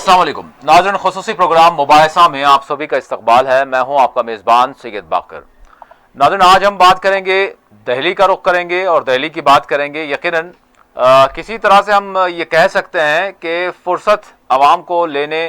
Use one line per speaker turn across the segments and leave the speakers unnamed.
अस्सलाम वालेकुम नाज़रीन, ख़ुसूसी प्रोग्राम मुबाहिसा में आप सभी का इस्तकबाल है। मैं हूं आपका मेज़बान सैयद बाकर। नाज़रीन, आज हम बात करेंगे, दिल्ली का रुख करेंगे और दिल्ली की बात करेंगे। यकीनन किसी तरह से हम ये कह सकते हैं कि फ़ुर्सत आवाम को लेने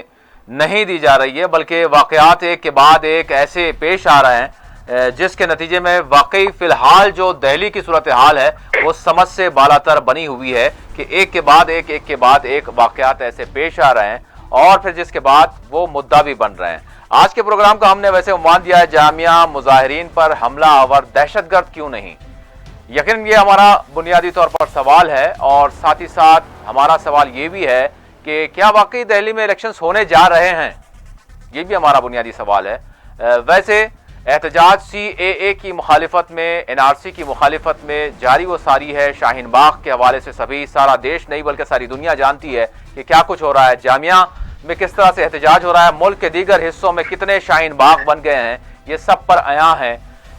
नहीं दी जा रही है, बल्कि वाक़यात एक के बाद एक ऐसे पेश आ रहे हैं जिसके नतीजे में वाकई फ़िलहाल जो दिल्ली की सूरत हाल है वो समझ से बालातर बनी हुई है कि एक के बाद एक वाक़यात ऐसे पेश आ रहे हैं और फिर जिसके बाद वो मुद्दा भी बन रहे हैं। आज के प्रोग्राम का हमने वैसे उन्वान दिया है, जामिया मुजाहिरीन पर हमला आवर दहशतगर्द क्यों नहीं। यकीन ये हमारा बुनियादी तौर पर सवाल है और साथ ही साथ हमारा सवाल ये भी है कि क्या वाकई दिल्ली में इलेक्शंस होने जा रहे हैं, ये भी हमारा बुनियादी सवाल है। वैसे एहतजाज CAA की मुखालिफत में, NRC की मुखालिफत में जारी व सारी है। शाहीन बाग के हवाले से सभी, सारा देश नहीं बल्कि सारी दुनिया जानती है कि क्या कुछ हो रहा है, जामिया में किस तरह से एहतजाज हो रहा है, मुल्क के दीगर हिस्सों में कितने शाहीन बाग बन गए हैं, ये सब पर आया है।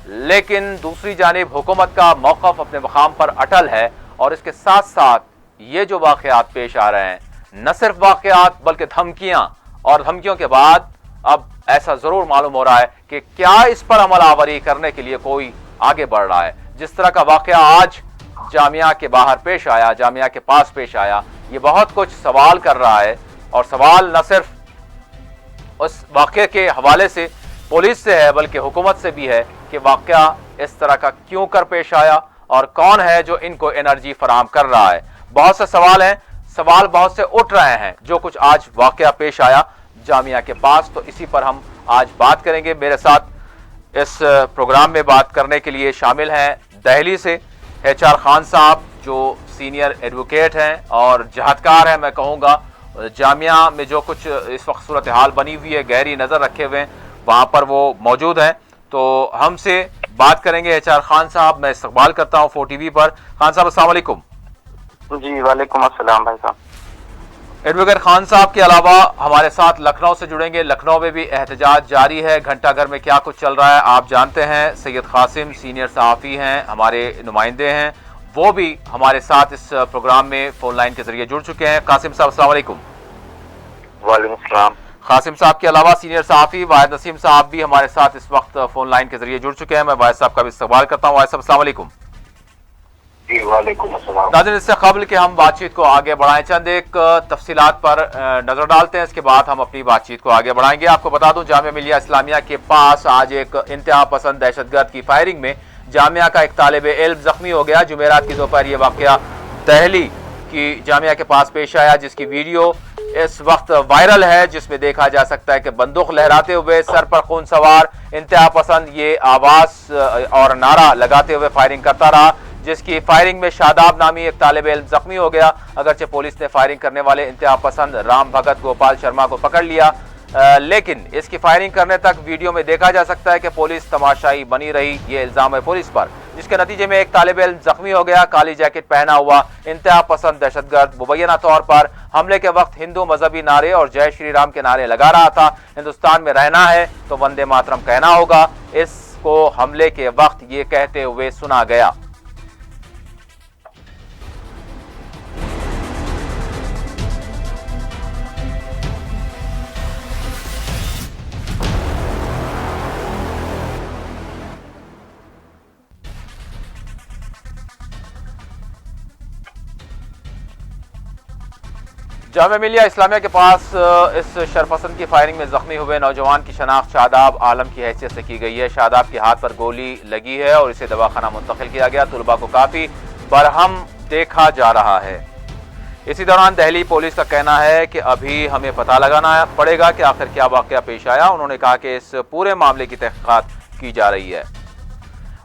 लेकिन दूसरी जानिब हुकूमत का मौक़िफ़ अपने मकाम पर अटल है और इसके साथ साथ ये जो वाक़यात पेश आ रहे हैं, न सिर्फ वाक़यात बल्कि धमकियाँ, और धमकियों के बाद अब ऐसा ज़रूर मालूम हो रहा है कि क्या इस पर अमल आवरी करने के लिए कोई आगे बढ़ रहा है। जिस तरह का वाक़या आज जामिया के बाहर पेश आया, जामिया के पास पेश आया, ये बहुत कुछ सवाल कर रहा है। और सवाल न सिर्फ उस वाक़े के हवाले से पुलिस से है बल्कि हुकूमत से भी है कि वाक़या इस तरह का क्यों कर पेश आया और कौन है जो इनको एनर्जी फराहम कर रहा है। बहुत से सवाल हैं, सवाल बहुत से उठ रहे हैं जो कुछ आज वाक़या पेश आया जामिया के पास, तो इसी पर हम आज बात करेंगे। मेरे साथ इस प्रोग्राम में बात करने के लिए शामिल हैं दिल्ली से HR खान साहब, जो सीनियर एडवोकेट हैं और जहदकार हैं। मैं कहूँगा जामिया में जो कुछ इस वक्त सूरत हाल बनी हुई है, गहरी नज़र रखे हुए हैं, वहाँ पर वो मौजूद हैं। तो हमसे बात करेंगे HR खान साहब। मैं इस्तकबाल करता हूँ 4TV पर। खान साहब अस्सलाम वालेकुम।
जी वालेकुम अस्सलाम भाई साहब।
एडवोकेट खान साहब के अलावा हमारे साथ लखनऊ से जुड़ेंगे। लखनऊ में भी एहतजाज जारी है, घंटाघर में क्या कुछ चल रहा है आप जानते हैं। सैयद कासिम सीनियर सहाफ़ी हैं, हमारे नुमाइंदे हैं, वो भी हमारे साथ इस प्रोग्राम में फ़ोन लाइन के जरिए जुड़ चुके हैं। कासिम साहब अस्सलाम वालेकुम।
वालेकुम सलाम।
कासिम साहब के अलावा सीनियर सहाफ़ी वाहिद नसीम साहब भी हमारे साथ इस वक्त फ़ोन लाइन के जरिए जुड़ चुके हैं। मैं वाहिद साहब का भी इस्तकबाल करता हूँ। वाहिद साहब अस्सलाम वालेकुम। नाज़रीन, इससे कबल कि हम बातचीत को आगे बढ़ाएं, चंद एक तफसीलात पर नजर डालते हैं, इसके बाद हम अपनी बातचीत को आगे बढ़ाएंगे। आपको बता दूं, जामिया मिलिया इस्लामिया के पास आज एक इंतहा पसंद दहशतगर्द की फायरिंग में जामिया का एक तालिब इल्म जख्मी हो गया। जुमेरात की दोपहर ये वाक़या दिल्ली की जामिया के पास पेश आया, जिसकी वीडियो इस वक्त वायरल है, जिसमें देखा जा सकता है कि बंदूक लहराते हुए सर पर खून सवार इंतहा पसंद ये आवाज़ और नारा लगाते हुए फायरिंग करता रहा, जिसकी फायरिंग में शादाब नामी एक तालिब इल्म जख्मी हो गया। अगरचे पुलिस ने फायरिंग करने वाले इंतहा पसंद राम भगत गोपाल शर्मा को पकड़ लिया, लेकिन इसकी फायरिंग करने तक वीडियो में देखा जा सकता है कि पुलिस तमाशाई बनी रही। ये इल्ज़ाम है पुलिस पर, जिसके नतीजे में एक तालिब इल्म जख्मी हो गया। काली जैकेट पहना हुआ इंतहा पसंद दहशतगर्द मुबैना तौर पर हमले के वक्त हिंदू मजहबी नारे और जय श्री राम के नारे लगा रहा था। हिंदुस्तान में रहना है तो वंदे मातरम कहना होगा, इसको हमले के वक्त ये कहते हुए सुना गया। जामिया मिलिया इस्लामिया के पास इस शरपसंद की फायरिंग में जख्मी हुए नौजवान की शनाख्त शादाब आलम की हैसियत से की गई है। शादाब के हाथ पर गोली लगी है और इसे दवाखाना मुंतकिल किया गया। तुलबा को काफ़ी बरहम देखा जा रहा है। इसी दौरान दिल्ली पुलिस का कहना है कि अभी हमें पता लगाना पड़ेगा कि आखिर क्या वाक़या पेश आया। उन्होंने कहा कि इस पूरे मामले की तहक़ीक़ात की जा रही है।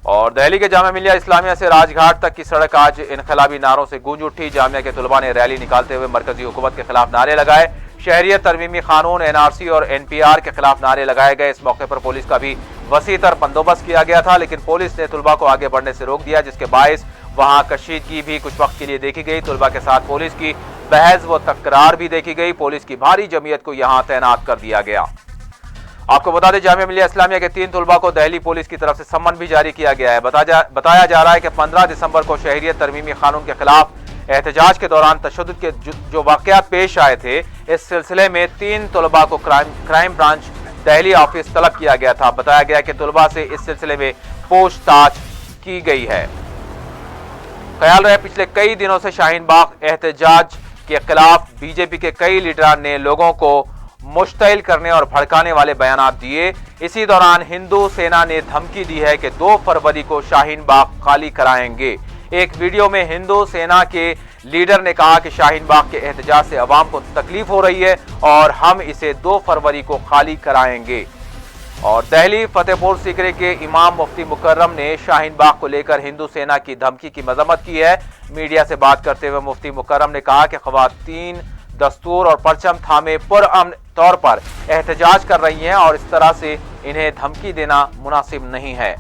और दिल्ली के जामिया मिलिया इस्लामिया से राजघाट तक की सड़क आज इनकलाबी नारों से गूंज उठी। जामिया के तुलबा ने रैली निकालते हुए मरकजी हुकूमत के खिलाफ नारे लगाए। शहरियत तरमीमी कानून, NRC और NPR के खिलाफ नारे लगाए गए। इस मौके पर पुलिस का भी वसीतर बंदोबस्त किया गया था, लेकिन पुलिस ने तुलबा को आगे बढ़ने से रोक दिया, जिसके बायस वहां कशीदगी भी कुछ वक्त के लिए देखी गई। तुलबा के साथ पुलिस की बहस व तकरार भी देखी गई। पुलिस की भारी जमीयत को यहाँ तैनात कर दिया गया। आपको बता दें, जामिया मिलिया इस्लामिया के 3 तुलबा को दिल्ली पुलिस की तरफ से सम्मन भी जारी किया गया है। बताया जा रहा है कि 15 दिसंबर को शहरियत तरमीमी कानून के खिलाफ एहतजाज के दौरान तशद्दुद के जो वाकयात पेश आए थे, इस सिलसिले में 3 तलबा को क्राइम ब्रांच दिल्ली ऑफिस तलब किया गया था। बताया गया कि तलबा से इस सिलसिले में पूछताछ की गई है। ख्याल रहे पिछले कई दिनों से शाहीन बाग एहतजाज के खिलाफ बीजेपी के कई लीडरान ने लोगों को मुश्तइल करने और भड़काने वाले बयान दिए। इसी दौरान हिंदू सेना ने धमकी दी है कि 2 फरवरी को शाहीन बाग खाली कराएंगे। एक वीडियो में हिंदू सेना के लीडर ने कहा कि शाहीन बाग के एहतजाज से अवाम को तकलीफ हो रही है और हम इसे 2 फरवरी को खाली कराएंगे। और दिल्ली फतेहपुर सीकरी के इमाम मुफ्ती मुकर्रम ने शाहीन बाग को लेकर हिंदू सेना की धमकी की मजम्मत की है। मीडिया से बात करते हुए मुफ्ती मुकर्रम ने कहा कि खवातीन दस्तूर और परचम थामे पुरअमन तौर पर एहतजाज कर रही हैं और इस तरह से इन्हें धमकी देना मुनासिब नहीं है।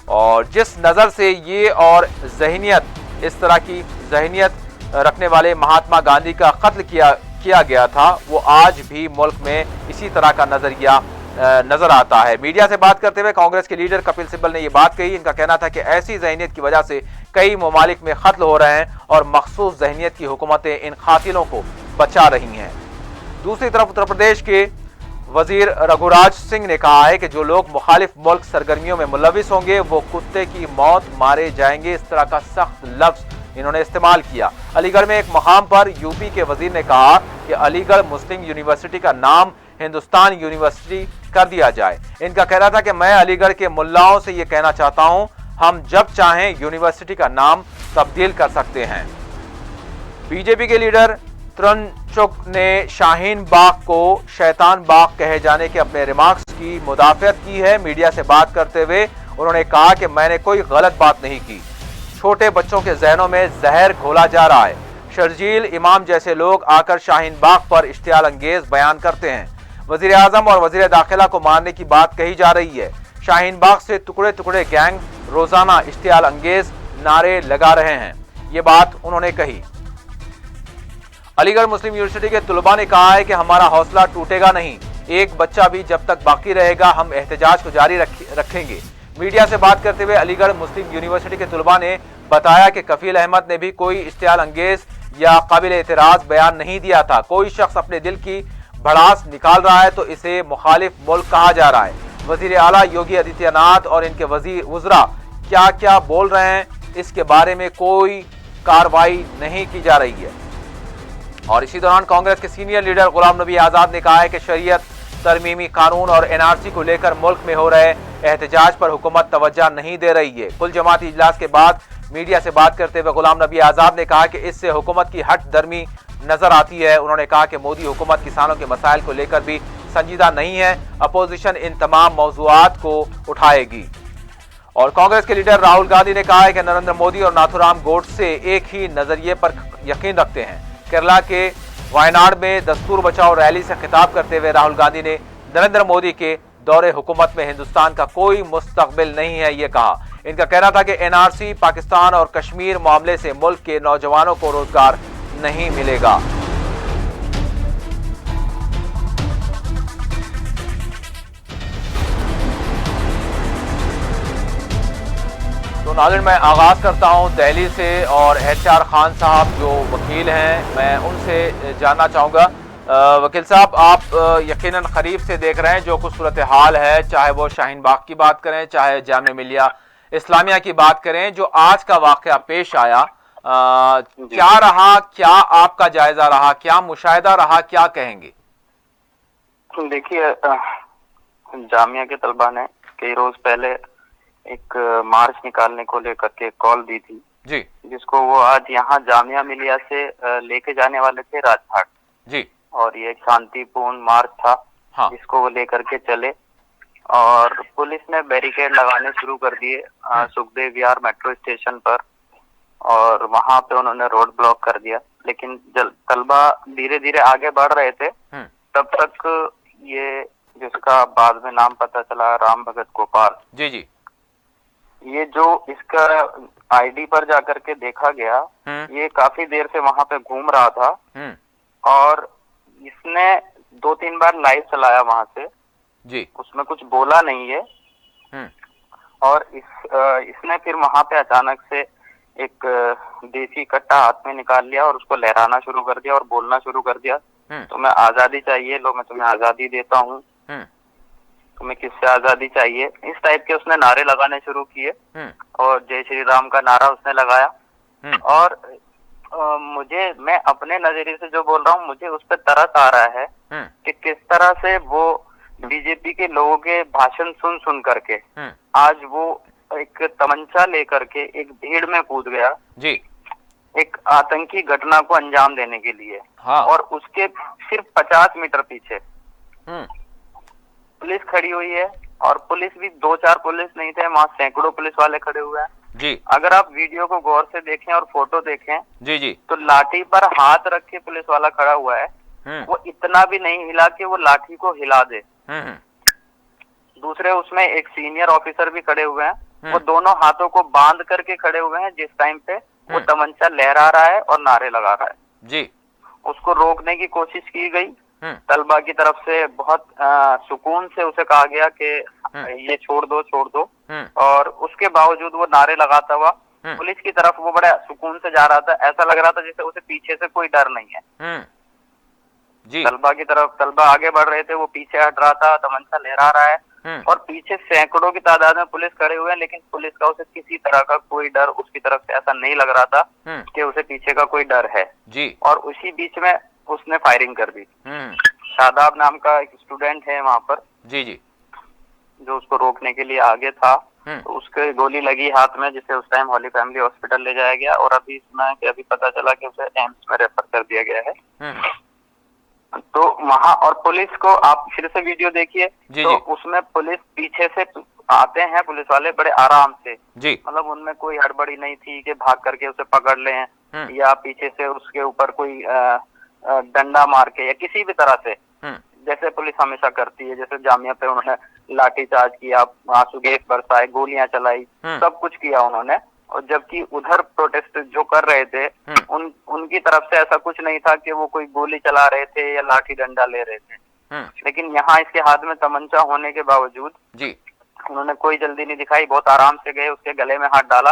और जिस नज़र से ये और जहनियत, इस तरह की जहनियत रखने वाले महात्मा गांधी का कत्ल किया गया था, वो आज भी मुल्क में इसी तरह का नजरिया नजर आता है। मीडिया से बात करते हुए कांग्रेस के लीडर कपिल सिब्बल ने यह बात कही। इनका कहना था कि ऐसी जहनियत की वजह से कई ममालिक में कत्ल हो रहे हैं और मखसूस जहनियत की हुकूमतें इन कातिलों को बचा रही हैं। दूसरी तरफ उत्तर प्रदेश के वजीर रघुराज सिंह ने कहा है कि जो लोग मुखालिफ मुल्क सरगर्मियों में मुलविस होंगे वो कुत्ते की मौत मारे जाएंगे। इस तरह का सख्त लफ्ज इन्होंने इस्तेमाल किया। अलीगढ़ में एक मुकाम पर यूपी के वजीर ने कहा कि अलीगढ़ मुस्लिम यूनिवर्सिटी का नाम हिंदुस्तान यूनिवर्सिटी कर दिया जाए। इनका कहना था कि मैं अलीगढ़ के मुल्लाओं से यह कहना चाहता हूं, हम जब चाहें यूनिवर्सिटी का नाम तब्दील कर सकते हैं। बीजेपी के लीडर तरुण ने शाहीन बाग को शैतान बाग कहे जाने के अपने रिमार्क्स की मुदाफियत की है। मीडिया से बात करते हुए उन्होंने कहा कि मैंने कोई गलत बात नहीं की। छोटे बच्चों के जहनों में जहर घोला जा रहा है। शर्जील इमाम जैसे लोग आकर शाहीन बाग पर इश्तियाल अंगेज बयान करते हैं। वजीर आजम और वजीर दाखिला को मारने की बात कही जा रही है। शाहीन बाग से टुकड़े टुकड़े गैंग रोजाना इश्तियाल अंगेज नारे लगा रहे हैं। ये बात उन्होंने कही। अलीगढ़ मुस्लिम यूनिवर्सिटी के तलबा ने कहा है कि हमारा हौसला टूटेगा नहीं, एक बच्चा भी जब तक बाकी रहेगा हम एहतजाज को जारी रखेंगे। मीडिया से बात करते हुए अलीगढ़ मुस्लिम यूनिवर्सिटी के तलबा ने बताया कि कफील अहमद ने भी कोई इश्तियाल अंगेज या काबिल एतराज बयान नहीं दिया था। कोई शख्स अपने दिल की भड़ास निकाल रहा है तो इसे मुखालिफ मुल्क कहा जा रहा है। वजीर आला योगी आदित्यनाथ और इनके वज़रा क्या क्या बोल रहे हैं, इसके बारे में कोई कार्रवाई नहीं की जा रही है। और इसी दौरान कांग्रेस के सीनियर लीडर गुलाम नबी आजाद ने कहा है कि शरीयत तरमीमी कानून और एनआरसी को लेकर मुल्क में हो रहे एहतजाज पर हुकूमत तवज्जो नहीं दे रही है। कुल जमाती इजलास के बाद मीडिया से बात करते हुए गुलाम नबी आजाद ने कहा कि इससे हुकूमत की हट दर्मी नजर आती है। उन्होंने कहा कि मोदी हुकूमत किसानों के मसाइल को लेकर भी संजीदा नहीं है। अपोजिशन इन तमाम मौज़ूआत को उठाएगी। और कांग्रेस के लीडर राहुल गांधी ने कहा है कि नरेंद्र मोदी और नाथुराम गोडसे एक ही नजरिए पर यकीन रखते हैं। केरला के वायनाड में दस्तूर बचाओ रैली से खिताब करते हुए राहुल गांधी ने नरेंद्र मोदी के दौरे हुकूमत में हिंदुस्तान का कोई मुस्तकबिल नहीं है ये कहा। इनका कहना था कि एनआरसी पाकिस्तान और कश्मीर मामले से मुल्क के नौजवानों को रोजगार नहीं मिलेगा। तो नाज़रीन, मैं आगाज करता हूं दिल्ली से और HR खान साहब जो वकील हैं, मैं उनसे जानना चाहूँगा। वकील साहब, आप यकीनन करीब से देख रहे हैं जो कुछ सूरत हाल है, चाहे वो शाहीन बाग की बात करें, चाहे जामिया मिलिया इस्लामिया की बात करें। जो आज का वाकया पेश आया, क्या रहा, क्या आपका जायजा रहा, क्या मुशाहिदा रहा, क्या कहेंगे?
देखिए, जामिया के तलबा ने कई रोज पहले एक मार्च निकालने को लेकर के कॉल दी थी
जी,
जिसको वो आज यहाँ जामिया मिलिया से लेके जाने वाले थे राजघाट
जी।
और ये एक शांतिपूर्ण मार्च था।
हाँ।
जिसको वो लेकर के चले और पुलिस ने बैरिकेड लगाने शुरू कर दिए सुखदेव विहार मेट्रो स्टेशन पर और वहां पे उन्होंने रोड ब्लॉक कर दिया। लेकिन तलबा धीरे धीरे आगे बढ़ रहे थे, तब तक ये जिसका बाद में नाम पता चला राम भगत गोपाल
जी जी,
ये जो इसका आईडी पर जाकर के देखा गया, ये काफी देर से वहां पे घूम रहा था और इसने 2-3 बार लाइव चलाया वहां से
जी,
उसमें कुछ बोला नहीं है। और इसने फिर वहां पे अचानक से एक देसी कट्टा हाथ में निकाल लिया और उसको लहराना शुरू कर दिया और बोलना शुरू कर दिया, तुम्हें आजादी चाहिए, लो मैं तुम्हें आजादी देता हूँ, तुम्हें किससे आजादी चाहिए, इस टाइप के उसने नारे लगाने शुरू किए और जय श्री राम का नारा उसने लगाया। और मैं अपने नजरिए से जो बोल रहा हूँ, मुझे उस पर तरस आ रहा है कि किस तरह से वो बीजेपी के लोगों के भाषण सुन सुन करके आज वो एक तमंचा लेकर के एक भीड़ में कूद गया
जी,
एक आतंकी घटना को अंजाम देने के लिए।
हाँ।
और उसके सिर्फ 50 मीटर पीछे पुलिस खड़ी हुई है और पुलिस भी 2-4 पुलिस नहीं थे, वहां सैकड़ों पुलिस वाले खड़े हुए हैं
जी।
अगर आप वीडियो को गौर से देखें और फोटो देखें
जी जी,
तो लाठी पर हाथ रख के पुलिस वाला खड़ा हुआ है, वो इतना भी नहीं हिला कि वो लाठी को हिला दे। दूसरे उसमें एक सीनियर ऑफिसर भी खड़े हुए हैं, वो दोनों हाथों को बांध करके खड़े हुए हैं जिस टाइम पे वो तमंचा लहरा रहा है और नारे लगा रहा है
जी।
उसको रोकने की कोशिश की गई, तलबा की तरफ से बहुत सुकून से उसे कहा गया कि ये छोड़ दो छोड़ दो, और उसके बावजूद वो नारे लगाता हुआ पुलिस की तरफ वो बड़ा सुकून से जा रहा था, ऐसा लग रहा था जैसे उसे पीछे से कोई डर नहीं है
जी।
तलबा की तरफ, तलबा आगे बढ़ रहे थे, वो पीछे हट रहा था, तमंचा लहरा रहा है और पीछे सैकड़ों की तादाद में पुलिस खड़े हुए हैं, लेकिन पुलिस का उसे किसी तरह का कोई डर उसकी तरफ से ऐसा नहीं लग रहा था कि उसे पीछे का कोई डर है
जी।
और उसी बीच में उसने फायरिंग कर दी। शादाब नाम का एक स्टूडेंट है वहां पर
जी जी,
जो उसको रोकने के लिए आगे था, तो उसके गोली लगी हाथ में, जिसे उस टाइम हॉली फैमिली हॉस्पिटल ले जाया गया और अभी सुना है कि अभी पता चला कि उसे एम्स में रेफर कर दिया गया है। तो वहां और पुलिस को आप फिर से वीडियो देखिए तो उसमें पुलिस पीछे से आते हैं पुलिस वाले बड़े आराम से
जी,
मतलब उनमें कोई हड़बड़ी नहीं थी कि भाग करके उसे पकड़ ले या पीछे से उसके ऊपर कोई डंडा मार के या किसी भी तरह से, जैसे पुलिस हमेशा करती है, जैसे जामिया पे उन्होंने लाठीचार्ज किया, आंसू गैस बरसाए, गोलियां चलाई, सब कुछ किया उन्होंने। और जबकि उधर प्रोटेस्ट जो कर रहे थे उनकी तरफ से ऐसा कुछ नहीं था कि वो कोई गोली चला रहे थे या लाठी डंडा ले रहे थे, लेकिन यहाँ इसके हाथ में तमंचा होने के बावजूद
जी,
उन्होंने कोई जल्दी नहीं दिखाई, बहुत आराम से गए, उसके गले में हाथ डाला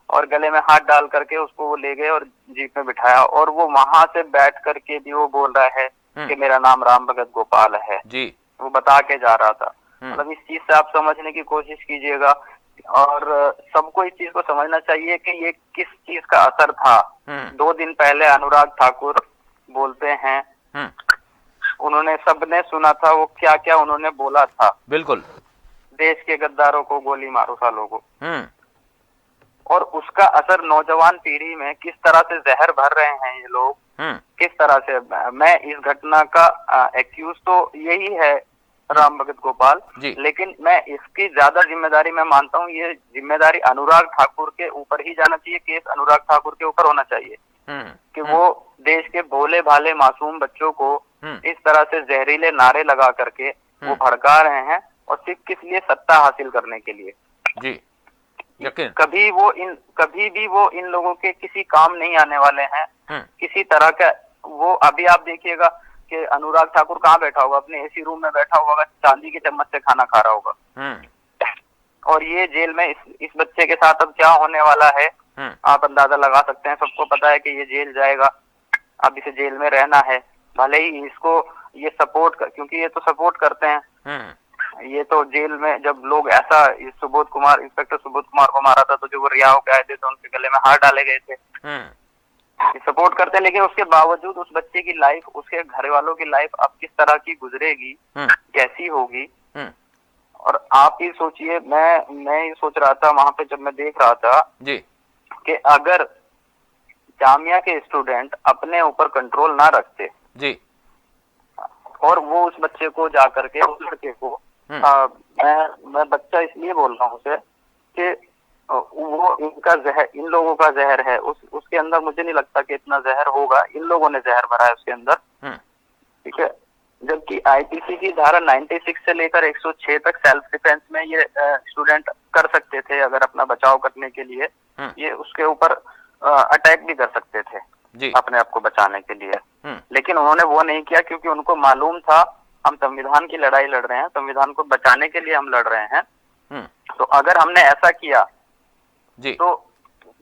और गले में हाथ डाल करके उसको वो ले गए और जीप में बिठाया और वो वहां से बैठ करके भी वो बोल रहा है कि मेरा नाम राम भगत गोपाल है
जी,
वो बता के जा रहा था। मतलब इस चीज से आप समझने की कोशिश कीजिएगा और सबको इस चीज को समझना चाहिए कि ये किस चीज का असर था। 2 दिन पहले अनुराग ठाकुर बोलते हैं, उन्होंने सबने सुना था वो क्या क्या उन्होंने बोला था,
बिल्कुल,
देश के गद्दारों को गोली मारो सालों को, और उसका असर नौजवान पीढ़ी में किस तरह से जहर भर रहे हैं ये लोग, किस तरह से। मैं इस घटना का एक्यूज तो यही है राम भगत गोपाल, लेकिन मैं इसकी ज्यादा जिम्मेदारी मैं मानता हूँ ये जिम्मेदारी अनुराग ठाकुर के ऊपर ही जाना चाहिए, केस अनुराग ठाकुर के ऊपर होना चाहिए कि वो देश के भोले भाले मासूम बच्चों को इस तरह से जहरीले नारे लगा करके वो भड़का रहे हैं और सिर्फ किस लिए, सत्ता हासिल करने के लिए
जी। यकीन
कभी भी वो इन लोगों के किसी काम नहीं आने वाले हैं किसी तरह का। वो अभी आप देखिएगा कि अनुराग ठाकुर कहाँ बैठा होगा, अपने एसी रूम में बैठा होगा, चांदी के चम्मच से खाना खा रहा होगा और ये जेल में इस बच्चे के साथ अब क्या होने वाला है आप अंदाजा लगा सकते हैं। सबको पता है कि ये जेल जाएगा, अब इसे जेल में रहना है, भले ही इसको ये क्योंकि ये तो सपोर्ट करते हैं, ये तो जेल में जब लोग ऐसा इंस्पेक्टर सुबोध कुमार को मारा था तो जो वो रिहा होकर आए थे तो उनके गले में हाथ डाले गए थे, सपोर्ट करते हैं, लेकिन उसके बावजूद उस बच्चे की लाइफ, उसके घर वालों की लाइफ अब किस तरह की गुजरेगी, कैसी होगी। और आप ही सोचिए, मैं ये सोच रहा था वहां पे जब मैं देख रहा था
जी
कि अगर जामिया के स्टूडेंट अपने ऊपर कंट्रोल ना रखते
जी
और वो उस बच्चे को जा करके उस लड़के को मैं बच्चा इसलिए बोल रहा हूँ उसे कि वो इन लोगों का जहर है, उसके अंदर मुझे नहीं लगता कि इतना जहर होगा, इन लोगों ने जहर भरा है उसके अंदर, ठीक है। जबकि आईपीसी की धारा 96 से लेकर 106 तक सेल्फ डिफेंस में ये स्टूडेंट कर सकते थे, अगर अपना बचाव करने के लिए ये उसके ऊपर अटैक भी कर सकते थे अपने आप को बचाने के लिए, लेकिन उन्होंने वो नहीं किया क्योंकि उनको मालूम था हम संविधान की लड़ाई लड़ रहे हैं, संविधान को बचाने के लिए हम लड़ रहे हैं। तो अगर हमने ऐसा किया तो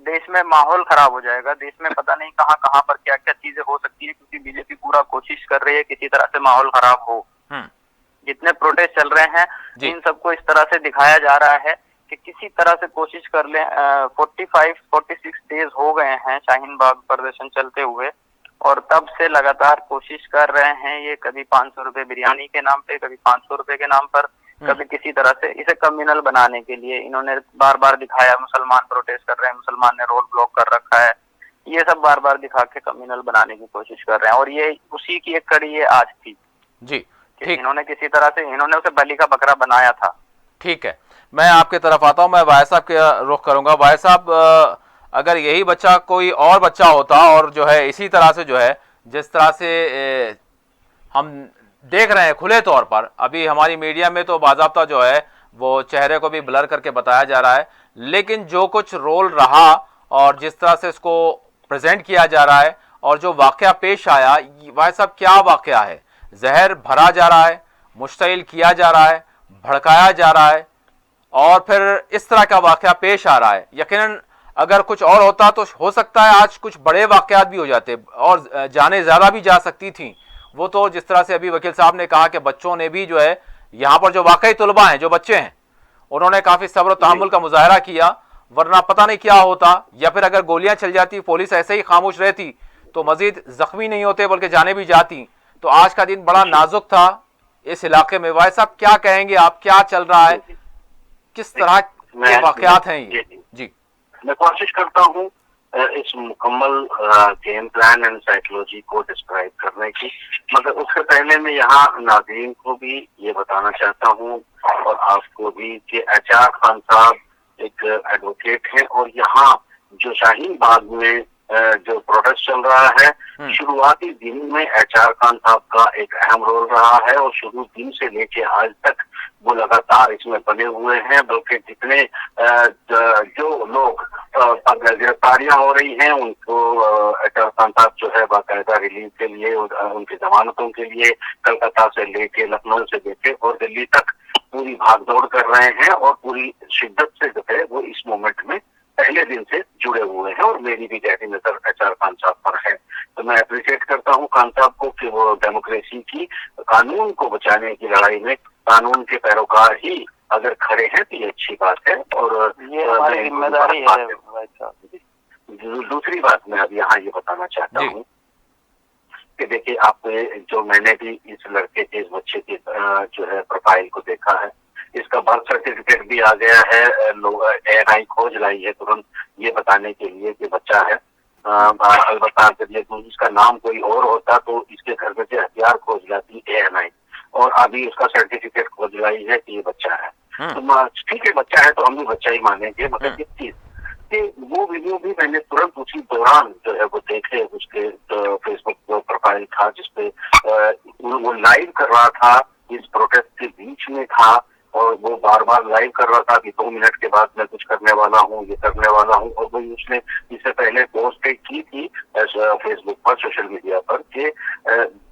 देश में माहौल खराब हो जाएगा। देश में पता नहीं कहाँ कहाँ पर क्या क्या चीजें हो सकती है, क्योंकि बीजेपी पूरा कोशिश कर रही है किसी तरह से माहौल खराब हो। जितने प्रोटेस्ट चल रहे हैं इन सबको इस तरह से दिखाया जा रहा है कि किसी तरह से कोशिश कर लें। 46 डेज हो गए हैं शाहीन बाग प्रदर्शन चलते हुए, और तब से लगातार कोशिश कर रहे हैं ये, कभी 500 रुपए बिरयानी के नाम पे, कभी 500 रुपए के नाम पर, कभी किसी तरह से इसे कम्युनल बनाने के लिए इन्होंने बार बार दिखाया। मुसलमान प्रोटेस्ट कर रहे हैं, मुसलमान ने रोड ब्लॉक कर रखा है, ये सब बार बार दिखा के कम्युनल बनाने की कोशिश कर रहे हैं। और ये उसी की एक कड़ी ये आज थी
जी,
ठीक। इन्होंने किसी तरह से इन्होंने उसे बलि का बकरा बनाया था।
ठीक है, मैं आपके तरफ आता हूं, मैं भाई साहब के रुख करूंगा। भाई साहब, अगर यही बच्चा कोई और बच्चा होता और जो है इसी तरह से जो है जिस तरह से हम देख रहे हैं खुले तौर पर, अभी हमारी मीडिया में तो बाज़ाब्ता जो है वो चेहरे को भी ब्लर करके बताया जा रहा है, लेकिन जो कुछ रोल रहा और जिस तरह से इसको प्रेजेंट किया जा रहा है और जो वाकया पेश आया, भाई साहब क्या वाकया है? जहर भरा जा रहा है, मुश्तइल किया जा रहा है, भड़काया जा रहा है और फिर इस तरह का वाकया पेश आ रहा है। यकीनन अगर कुछ और होता तो हो सकता है आज कुछ बड़े वाकयात भी हो जाते और जाने ज़्यादा भी जा सकती थी। वो तो जिस तरह से अभी वकील साहब ने कहा कि बच्चों ने भी जो है यहाँ पर जो वाकई तलबा हैं, जो बच्चे हैं, उन्होंने काफ़ी सब्र तहम्मुल का मुजाहरा किया, वरना पता नहीं क्या होता। या फिर अगर गोलियां चल जाती, पुलिस ऐसे ही खामोश रहती तो मजीद जख्मी नहीं होते बल्कि जाने भी जाती। तो आज का दिन बड़ा नाजुक था इस इलाके में। भाई साहब क्या कहेंगे आप, क्या चल रहा है, किस तरह के वाकयात हैं ये? जी,
मैं कोशिश करता हूँ इस मुकम्मल गेम प्लान एंड साइकोलॉजी को डिस्क्राइब करने की, मगर उससे पहले मैं यहाँ नाज़रीन को भी ये बताना चाहता हूँ और आपको भी कि एचआर खान साहब एक एडवोकेट हैं और यहाँ जो शाहीन बाग में जो प्रोटेस्ट चल रहा है, शुरुआती दिन में एचआर खान साहब का एक अहम रोल रहा है और शुरू दिन से लेके आज तक वो लगातार इसमें बने हुए हैं। बल्कि जितने जो लोग गिरफ्तारियां हो रही हैं उनको एचआर खान साहब जो है बाकायदा रिलीज के लिए, उनकी जमानतों के लिए कलकत्ता से लेके, लखनऊ से लेके और दिल्ली तक पूरी भागदौड़ कर रहे हैं और पूरी शिद्दत से जो है वो इस मोमेंट में पहले दिन से जुड़े हुए हैं और मेरी भी गहरी नजर एचआर खान साहब पर है। तो मैं अप्रिशिएट करता हूँ खान साहब को कि वो डेमोक्रेसी की, कानून को बचाने की लड़ाई में कानून के पैरोकार ही अगर खड़े हैं तो ये अच्छी बात है और
ये हमारी जिम्मेदारी है।
दूसरी बात मैं अब यहाँ ये बताना चाहता हूँ कि देखिए, आप जो मैंने भी इस लड़के के, इस बच्चे की जो है प्रोफाइल को देखा है, इसका बर्थ सर्टिफिकेट भी आ गया है, एएनआई खोज लाई है तुरंत ये बताने के लिए कि बच्चा है। अलबत्ता जब ये इसका नाम कोई और होता तो इसके घर में से हथियार खोज लाती एएनआई, और अभी उसका सर्टिफिकेट खोज लाई है कि ये बच्चा है। तो ठीक है, बच्चा है तो हम भी बच्चा ही मानेंगे, मगर इस चीज कि वो वीडियो भी मैंने तुरंत उसी दौरान जो है वो देखे, उसके फेसबुक प्रोफाइल था जिसपे वो लाइव कर रहा था, इस प्रोटेस्ट के बीच में था और वो बार बार लाइव कर रहा था कि 2 मिनट के बाद मैं कुछ करने वाला हूँ, ये करने वाला हूँ। और वो उसने इससे पहले पोस्ट की थी फेसबुक पर, सोशल मीडिया पर, कि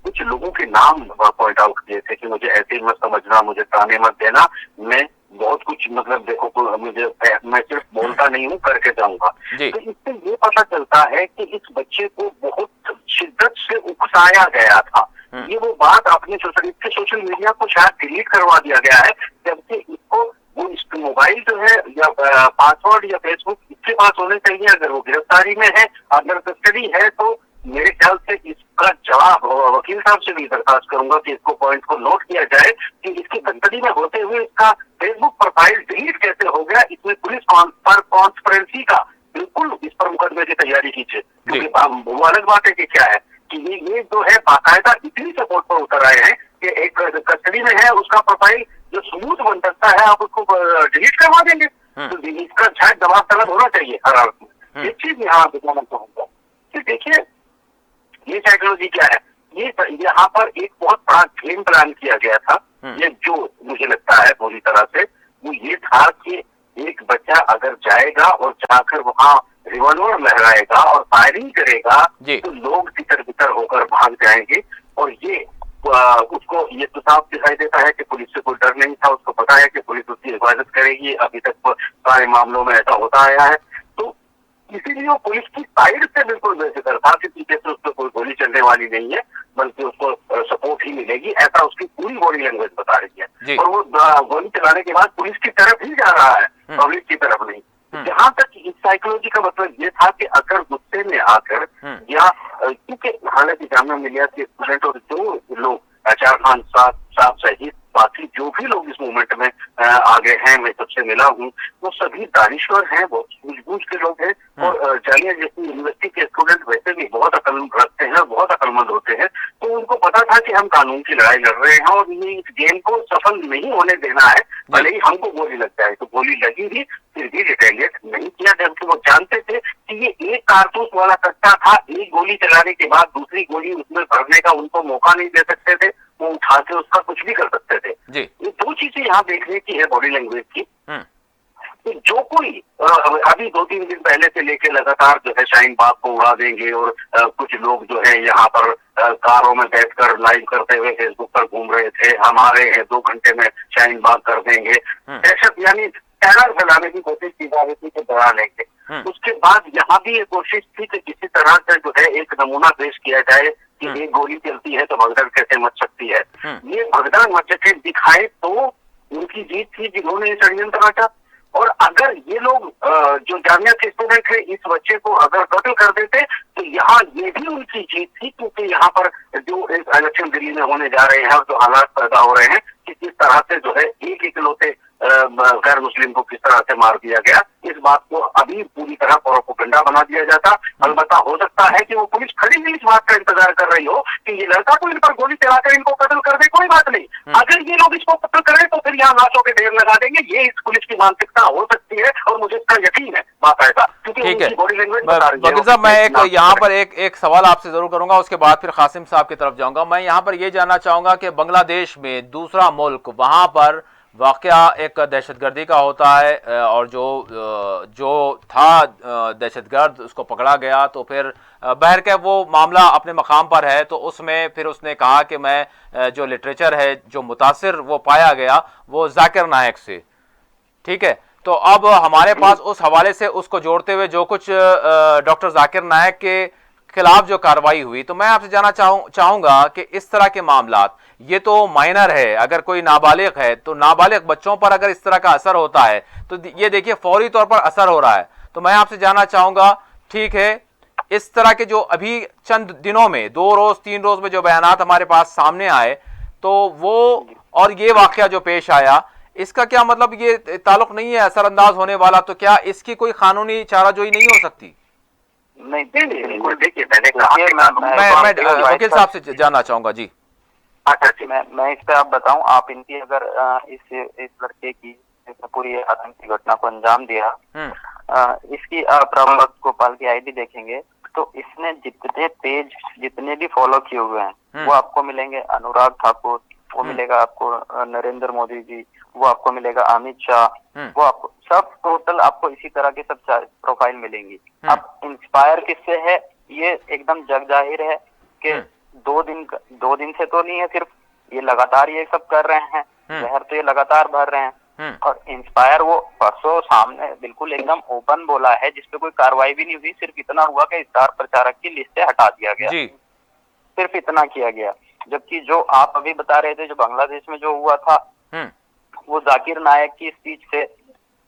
कुछ लोगों के नाम पॉइंट आउट किए थे कि मुझे ऐसे मत समझना, मुझे ताने मत देना, मैं बहुत कुछ, मतलब देखो मुझे, मैं सिर्फ बोलता नहीं हूँ, करके जाऊंगा। तो इससे ये पता चलता है कि इस बच्चे को बहुत शिद्दत से उकसाया गया था। ये वो बात अपने सोशल मीडिया को शायद डिलीट करवा दिया गया है, जबकि इसको वो इस मोबाइल जो है या पासवर्ड या फेसबुक इसके पास होने चाहिए। अगर वो गिरफ्तारी में है, अगर कस्टडी है, तो मेरे ख्याल से इसका जवाब वकील साहब से भी दरखास्त करूंगा कि इसको पॉइंट को नोट किया जाए कि इसकी कस्टडी में होते हुए इसका फेसबुक प्रोफाइल डिलीट कैसे हो गया। इसमें पुलिस पर कॉन्फ्रेंसी का बिल्कुल इस पर मुकदमे की तैयारी कीजिए, क्योंकि वो अलग बात है कि क्या है कि ये जो है बाकायदा इतनी सपोर्ट पर उतर आए हैं कि एक कस्टडी में है, उसका प्रोफाइल जो सबूत बन सकता है आप उसको डिलीट करवा देंगे। तो इसका शायद जवाब तलब होना चाहिए हर हालत में। ये चीज यहाँ बताना चाहूंगा कि देखिए ये साइकोलॉजी क्या है। ये यहाँ पर एक बहुत बड़ा गेम प्लान किया गया था। ये जो मुझे लगता है पूरी तरह से वो ये था कि एक बच्चा अगर जाएगा और जाकर वहाँ रिवॉल्वर लहराएगा और फायरिंग करेगा तो लोग तितर बितर होकर भाग जाएंगे। और ये उसको ये तो साफ दिखाई देता है कि पुलिस से कोई डर नहीं था, उसको पता है कि पुलिस उसकी हिफाजत करेगी। अभी तक सारे मामलों में ऐसा होता आया है। तो इसीलिए वो पुलिस की साइड से बिल्कुल बेफिक्र था कि पीछे से उसको कोई गोली चलने वाली नहीं है, बल्कि उसको सपोर्ट ही मिलेगी, ऐसा उसकी पूरी बॉडी लैंग्वेज बता रही है। और वो गोली चलाने के बाद पुलिस की तरफ ही जा रहा है, पब्लिक की तरफ नहीं। जहां तक इस साइकोलॉजी का मतलब ये था कि अगर गुस्से में आकर या क्योंकि हालांकि जामिया मिलिया के स्टूडेंट और जो लोग आचार खान साहब सहित बाकी जो भी लोग इस मूवमेंट में आगे हैं, मैं सबसे मिला हूँ, वो सभी दानिश्वर हैं, बहुत सूझबूझ के लोग हैं। और जामिया जैसी यूनिवर्सिटी के स्टूडेंट वैसे भी बहुत अकल रखते हैं, बहुत अकलमंद होते हैं। तो उनको पता था कि हम कानून की लड़ाई लड़ रहे हैं और ये इस गेम को सफल नहीं होने देना है, भले ही हमको गोली लग जाए। तो गोली लगी ही, फिर भी रिटेलिएट नहीं किया, जबकि वो जानते थे कि ये एक कारतूस वाला कट्टा था। एक गोली चलाने के बाद दूसरी गोली उसमें भरने का उनको मौका नहीं दे सकते थे, वो उठा के उसका कुछ भी कर सकते थे। ये दो चीजें यहाँ देखने की है बॉडी लैंग्वेज की। तो जो कोई अभी 2-3 दिन पहले से लेके लगातार जो है शाहीन बाग को उड़ा देंगे और कुछ लोग जो है यहाँ पर कारों में बैठकर लाइव करते हुए फेसबुक पर घूम रहे थे, हम आ रहे हैं 2 घंटे में शाहीन बाग कर देंगे, दहशत यानी टेरर फैलाने की कोशिश की जा रही थी कि डरा लेंगे। उसके बाद यहाँ भी ये कोशिश थी कि किसी तरह से जो है एक नमूना पेश किया जाए कि एक गोली चलती है तो भगदड़ कैसे मच सकती है। ये भगदड़ मच के दिखाए तो उनकी जीत थी जिन्होंने षड्यंत्र रचा। और अगर ये लोग जो जामिया के स्टूडेंट है इस बच्चे को अगर कत्ल कर देते तो यहाँ ये भी उनकी जीत थी, क्योंकि यहाँ पर जो इलेक्शन दिल्ली में होने जा रहे हैं और जो हालात पैदा हो रहे हैं कि किस तरह से जो है एक इकलौते गैर मुस्लिम को किस तरह से मार दिया गया, इस बात को अभी पूरी तरह प्रोपेगेंडा बना दिया जाता। अलबत्ता हो सकता है कि वो पुलिस खड़ी भी इस बात का इंतजार कर रही हो कि ये लड़का को इन पर गोली चलाकर इनको कत्ल कर दे, कोई बात नहीं, अगर ये लोग इसको कत्ल करें तो फिर यहाँ लाशों के ढेर लगा देंगे। ये इस पुलिस की मानसिकता हो सकती है और मुझे इसका यकीन है बाकायदा, क्योंकि उनकी बॉडी लैंग्वेज बता रही है।
वकील साहब, मैं एक यहाँ पर एक सवाल आपसे जरूर करूंगा, उसके बाद फिर कासिम साहब की तरफ जाऊंगा। मैं यहाँ पर ये जानना चाहूंगा कि बांग्लादेश में दूसरा मुल्क, वहां पर वाकया एक दहशतगर्दी का होता है और जो था दहशतगर्द उसको पकड़ा गया, तो फिर बहर के वो मामला अपने मकाम पर है। तो उसमें फिर उसने कहा कि मैं जो लिटरेचर है जो मुतासिर वो पाया गया वो जाकिर नायक से, ठीक है। तो अब हमारे पास उस हवाले से उसको जोड़ते हुए जो कुछ डॉक्टर जाकिर नायक के खिलाफ जो कार्रवाई हुई, तो मैं आपसे जानना चाहूंगा कि इस तरह के मामलात, ये तो माइनर है, अगर कोई नाबालिग है तो नाबालिग बच्चों पर अगर इस तरह का असर होता है तो ये देखिए फौरी तौर पर असर हो रहा है। तो मैं आपसे जानना चाहूंगा, ठीक है, इस तरह के जो अभी चंद दिनों में 2 रोज 3 रोज में जो बयानात हमारे पास सामने आए, तो वो और ये वाकया जो पेश आया, इसका क्या मतलब ये ताल्लुक नहीं है असरअंदाज होने वाला? तो क्या इसकी कोई कानूनी चाराजोई नहीं हो सकती?
नहीं,
देखिए मैंने
मैं वकील साहब से जानना चाहूंगा जी।
मैं इस पे आप बताऊं, आप इनकी अगर इस लड़के की पूरी आतंकी घटना को अंजाम दिया, इसकी प्रभात गोपाल की आईडी देखेंगे तो इसने जितने पेज जितने भी फॉलो किए हुए हैं वो आपको मिलेंगे अनुराग ठाकुर, वो मिलेगा आपको नरेंद्र मोदी जी, वो आपको मिलेगा अमित शाह, वो आपको सब टोटल आपको इसी तरह के सब प्रोफाइल मिलेंगी। अब इंस्पायर किससे है ये एकदम जग जाहिर है कि 2 दिन से तो नहीं है, सिर्फ ये लगातार ये सब कर रहे हैं, जहर तो ये लगातार भर रहे हैं। और इंस्पायर वो परसों सामने बिल्कुल एकदम ओपन बोला है, जिसपे कोई कार्रवाई भी नहीं हुई, सिर्फ इतना हुआ कि स्टार प्रचारक की लिस्ट से हटा दिया गया जी। सिर्फ इतना किया गया। जबकि जो आप अभी बता रहे थे जो बांग्लादेश में जो हुआ था वो जाकिर नायक की स्पीच से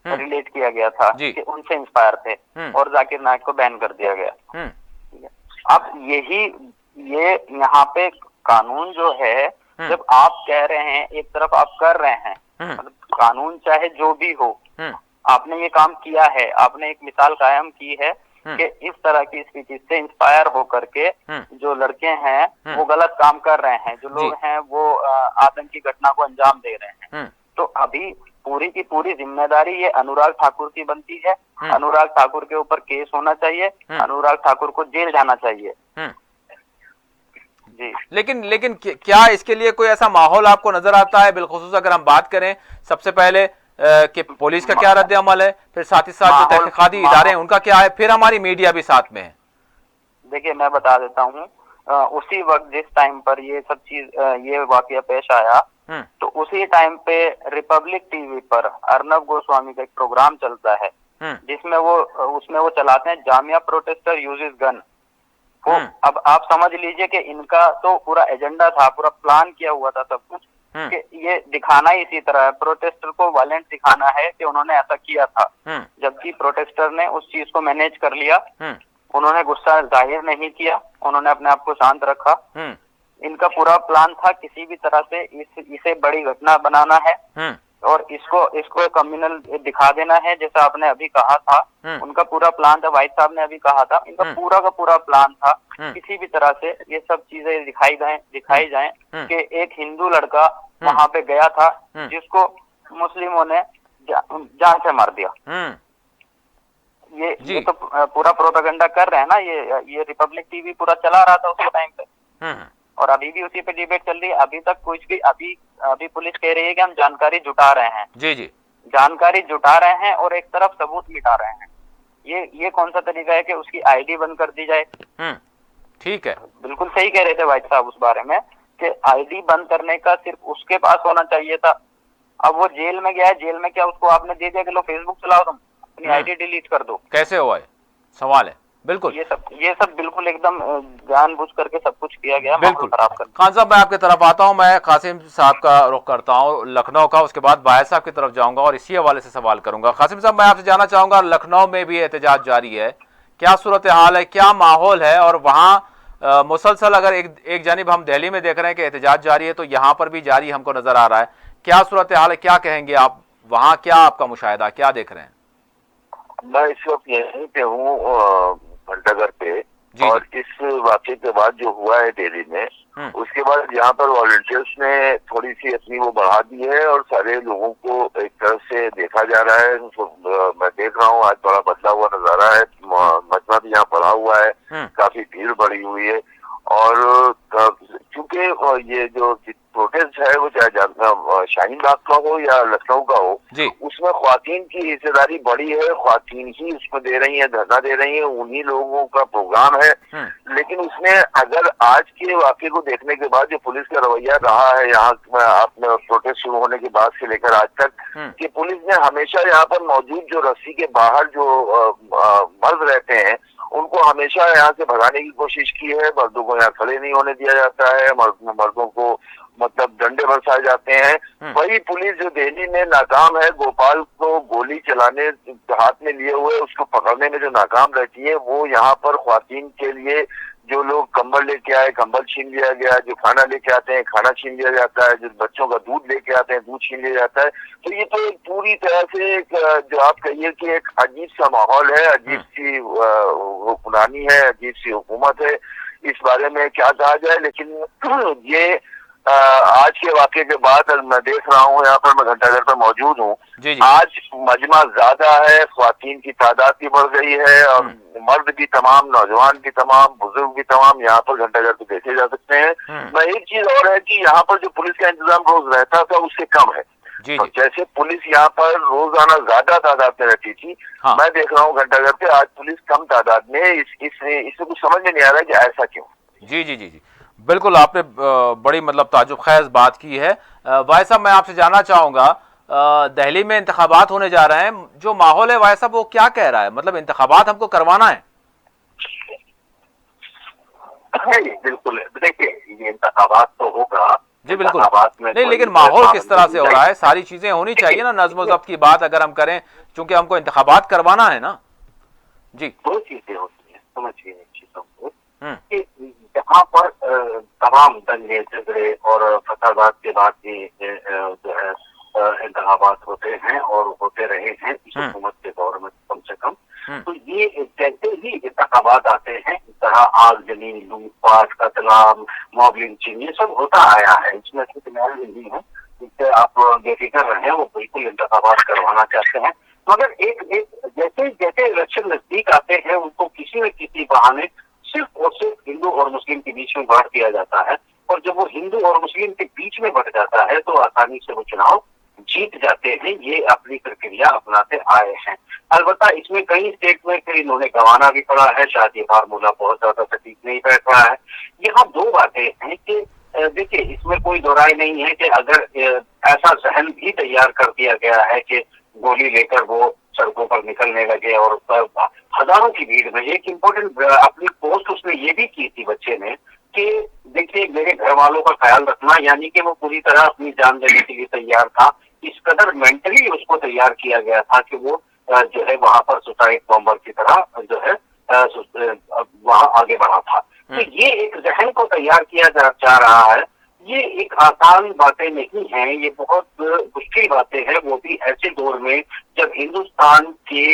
रिलेट किया गया था कि उनसे इंस्पायर थे और जाकिर नायक को बैन कर दिया गया। अब ये यहाँ पे कानून जो है, जब आप कह रहे हैं एक तरफ आप कर रहे हैं, मतलब कानून चाहे जो भी हो, आपने ये काम किया है, आपने एक मिसाल कायम की है कि इस तरह की स्पीच से इंस्पायर होकर के जो लड़के हैं वो गलत काम कर रहे हैं, जो लोग हैं वो आतंकी घटना को अंजाम दे रहे हैं। तो अभी पूरी की पूरी जिम्मेदारी ये अनुराग ठाकुर की बनती है। अनुराग ठाकुर के ऊपर केस होना चाहिए, अनुराग ठाकुर को जेल जाना चाहिए जी।
लेकिन क्या इसके लिए कोई ऐसा माहौल आपको नजर आता है? बिलखुसूस अगर हम बात करें सबसे पहले कि पुलिस का क्या रद्द अमल है, फिर साथ ही साथ जो तहकीकाती इदारे हैं उनका क्या है, फिर हमारी मीडिया भी साथ में है।
देखिए मैं बता देता हूँ, उसी वक्त जिस टाइम पर ये सब चीज ये वाकया पेश आया, तो उसी टाइम पे रिपब्लिक टीवी पर अर्नब गोस्वामी का एक प्रोग्राम चलता है जिसमें उसमें वो चलाते हैं जामिया प्रोटेस्टर यूजेस गन। वो अब आप समझ लीजिए कि इनका तो पूरा एजेंडा था, पूरा प्लान किया हुआ था सब कुछ, कि ये दिखाना ही इसी तरह है, प्रोटेस्टर को वायलेंट दिखाना है कि उन्होंने ऐसा किया था। जबकि प्रोटेस्टर ने उस चीज को मैनेज कर लिया, उन्होंने गुस्सा जाहिर नहीं किया, उन्होंने अपने आप को शांत रखा। इनका पूरा प्लान था किसी भी तरह से इसे बड़ी घटना बनाना है और इसको कम्युनल दिखा देना है, जैसा आपने अभी कहा था। उनका पूरा प्लान था, वाइस साहब ने अभी कहा था, इनका पूरा का पूरा प्लान था किसी भी तरह से ये सब चीजें दिखाई जाएं कि एक हिंदू लड़का वहां पे गया था जिसको मुस्लिमों ने जान से मार दिया। ये तो पूरा प्रोपेगेंडा कर रहे हैं ना, ये रिपब्लिक टीवी पूरा चला रहा था उस टाइम पे, और अभी भी उसी पे डिबेट चल रही है। अभी तक कुछ भी अभी पुलिस कह रही है कि हम जानकारी जुटा रहे हैं। जी जानकारी जुटा रहे हैं और एक तरफ सबूत मिटा रहे हैं। ये कौन सा तरीका है कि उसकी आईडी बंद कर दी जाए? ठीक है, बिल्कुल सही कह रहे थे भाई साहब उस बारे में कि आईडी बंद करने का सिर्फ उसके पास होना चाहिए था। अब वो जेल में गया है, जेल में क्या उसको आपने दे दिया कि लो फेसबुक चलाओ, तुम अपनी आईडी डिलीट कर दो? कैसे हुआ है सवाल है। बिल्कुल ये सब बिल्कुल एकदम जानबूझ करके सब कुछ किया गया, बिल्कुल खराब कर। खान साहब, मैं आपकी तरफ आता हूं, मैं कासिम साहब का रुख करता हूं लखनऊ का, उसके बाद बायत साहब की तरफ जाऊंगा और इसी हवाले से सवाल करूंगा। कासिम साहब, मैं आपसे जानना चाहूंगा, लखनऊ में भी एहतजाज जारी है, क्या सूरत हाल है, क्या माहौल है? और वहां मुसलसल अगर एक जानिब हम दिल्ली में देख रहे हैं कि एहतजाज जारी है, तो यहाँ पर भी जारी हमको नजर आ रहा है। क्या सूरत हाल है, क्या कहेंगे आप? वहां क्या आपका मुशाहिदा, क्या देख रहे हैं?
मैं इस वक्त यहीं पे हूँ घंटाघर पे, और इस वाक़े के बाद जो हुआ है दिल्ली में, उसके बाद यहाँ पर वॉलंटियर्स ने थोड़ी सी अपनी वो बढ़ा दी है और सारे लोगों को एक तरह से देखा जा रहा है। मैं देख रहा हूँ आज बड़ा बदला हुआ नजारा है, मजमा भी यहाँ बढ़ा हुआ है, काफी भीड़ बढ़ी हुई है। और क्योंकि ये जो प्रोटेस्ट है वो चाहे शाहीन बाग का हो या लखनऊ का हो, उसमें ख्वातीन की हिस्सेदारी बड़ी है, ख्वातीन ही उसमें दे रही है, धरना दे रही है, उन्हीं लोगों का प्रोग्राम है। लेकिन उसमें अगर आज के वाक़े को देखने के बाद जो पुलिस का रवैया रहा है यहाँ आपने प्रोटेस्ट शुरू होने के बाद से लेकर आज तक, कि पुलिस ने हमेशा यहाँ पर मौजूद जो रस्सी के बाहर जो मर्द रहते हैं उनको हमेशा यहाँ से भगाने की कोशिश की है। मर्दों को यहाँ खड़े नहीं होने दिया जाता है, मर्दों को मतलब डंडे बरसाए जाते हैं। वही पुलिस जो दिल्ली में नाकाम है, गोपाल को गोली चलाने हाथ में लिए हुए उसको पकड़ने में जो नाकाम रहती है, वो यहाँ पर ख्वातीन के लिए जो लोग कंबल लेके आए कंबल छीन लिया गया, जो खाना लेके आते हैं खाना छीन लिया जाता है, जो बच्चों का दूध लेके आते हैं दूध छीन लिया जाता है। तो ये तो पूरी तरह से एक जो आप कहिए कि एक अजीब सा माहौल है, अजीब सी हुक्मरानी है, अजीब सी हुकूमत है। इस बारे में क्या कहा जाए, लेकिन ये आज के वाक़े के बाद मैं देख रहा हूँ, यहाँ पर मैं घंटाघर पर मौजूद हूँ, आज मजमा ज्यादा है, ख्वातीन की तादाद भी बढ़ गई है और मर्द भी तमाम, नौजवान भी तमाम, बुजुर्ग भी तमाम यहाँ पर घंटाघर पे देखे जा सकते हैं। मैं एक चीज और है कि यहाँ पर जो पुलिस का इंतजाम रोज रहता था उससे कम है। तो जैसे पुलिस यहाँ पर रोजाना ज्यादा तादाद में रहती थी, मैं देख रहा हूँ घंटाघर पे आज पुलिस कम तादाद में। इससे कुछ समझ में नहीं आ रहा है कि ऐसा क्यों। जी, बिल्कुल आपने बड़ी मतलब ताजुब खैज बात की है। भाई साहब, मैं आपसे जानना चाहूंगा, दिल्ली में इंतखाबात होने जा रहे हैं, जो माहौल है भाई साहब वो क्या कह रहा है? मतलब इंतखाबात हमको करवाना है? बिल्कुल, देखिए ये इंतखाबात तो होगा
जी, बिल्कुल नहीं, लेकिन माहौल किस तरह से हो रहा है? सारी चीजें होनी चाहिए ना, नज़्म ज़ब्त की बात अगर हम करें, क्योंकि हमको इंतखाबात करवाना है ना। जी, दो चीजें होती हैं, समझिए चीजों को,
जहाँ पर तमाम दंगे झगड़े और फसादात के बाद भी जो है इंतखाबात होते हैं और होते रहे हैं इस हुकूमत के दौर में कम से कम। तो ये जैसे ही इंतखाबात आते हैं इस तरह आगजनी, लूटपाट, कत्ल, मॉब लिंचिंग ये सब होता आया है, इसमें कुछ नया नहीं है। जिससे आप बेफिक्र रहे हैं, वो बिल्कुल इंतखाबात करवाना चाहते हैं, मगर एक जैसे जैसे इलेक्शन नजदीक आते हैं उनको किसी न किसी बहाने सिर्फ और सिर्फ हिंदू और मुस्लिम के बीच में बांट दिया जाता है, और जब वो हिंदू और मुस्लिम के बीच में बट जाता है तो आसानी से वो चुनाव जीत जाते हैं। ये अपनी प्रक्रिया अपनाते आए हैं। अलबत्ता इसमें कई स्टेट में फिर इन्होंने गंवाना भी पड़ा है, शायद ये फार्मूला बहुत ज्यादा सटीक नहीं बैठ रहा है। यहाँ दो बातें हैं कि देखिए, इसमें कोई दो राय नहीं है कि अगर ऐसा जहन भी तैयार कर दिया गया है कि गोली लेकर वो सड़कों पर निकलने लगे और हजारों की भीड़ में एक इम्पोर्टेंट अपनी पोस्ट उसने ये भी की थी बच्चे ने कि देखिए मेरे घर वालों का ख्याल रखना, यानी कि वो पूरी तरह अपनी जान देने के लिए तैयार था। इस कदर मेंटली उसको तैयार किया गया था कि वो जो है वहां पर सुसाइड बॉम्बर की तरह जो है वहां आगे बढ़ा था। तो ये एक जहन को तैयार किया जा रहा है। ये एक आसान बातें नहीं हैं, ये बहुत मुश्किल बातें हैं, वो भी ऐसे दौर में जब हिंदुस्तान के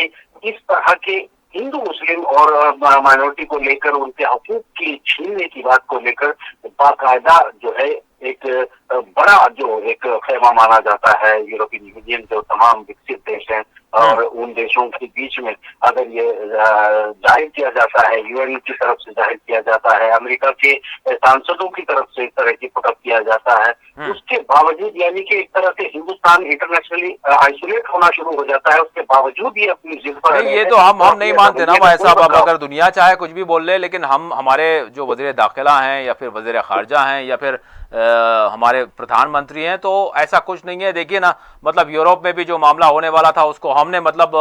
इस तरह के हिंदू मुस्लिम और माइनॉरिटी को लेकर उनके हकूक की छीनने की बात को लेकर बाकायदा जो है एक बड़ा जो एक खेमा माना जाता है यूरोपियन यूनियन जो तमाम विकसित देश हैं और उन देशों के बीच में अगर ये जाहिर किया जाता है, यूएन की तरफ से जाहिर किया जाता है, अमेरिका के सांसदों की तरफ से इस तरह की पुटअप किया जाता है, उसके बावजूद यानी कि एक तरह से हिंदुस्तान इंटरनेशनली आइसोलेट होना शुरू हो जाता है, उसके बावजूद ये अपनी जिद पर
नहीं, ये तो हम नहीं मानते ना भाई साहब। अब अगर दुनिया चाहे कुछ भी बोल ले, लेकिन हम हमारे जो वजीर दाखिला हैं या फिर वजीर खारजा हैं या फिर हमारे प्रधानमंत्री हैं, तो ऐसा कुछ नहीं है। देखिए ना, मतलब यूरोप में भी जो मामला होने वाला था उसको हमने मतलब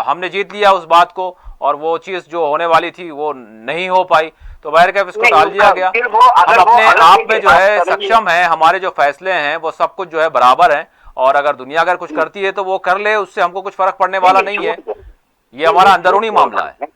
हमने जीत लिया उस बात को, और वो चीज जो होने वाली थी वो नहीं हो पाई, तो बहर कैफ इसको टाल दिया गया। हम अपने आप में जो है सक्षम है, हमारे जो फैसले हैं वो सब कुछ जो है बराबर हैं, और अगर दुनिया अगर कुछ करती है तो वो कर ले, उससे हमको कुछ फर्क पड़ने वाला नहीं है। ये हमारा अंदरूनी मामला है।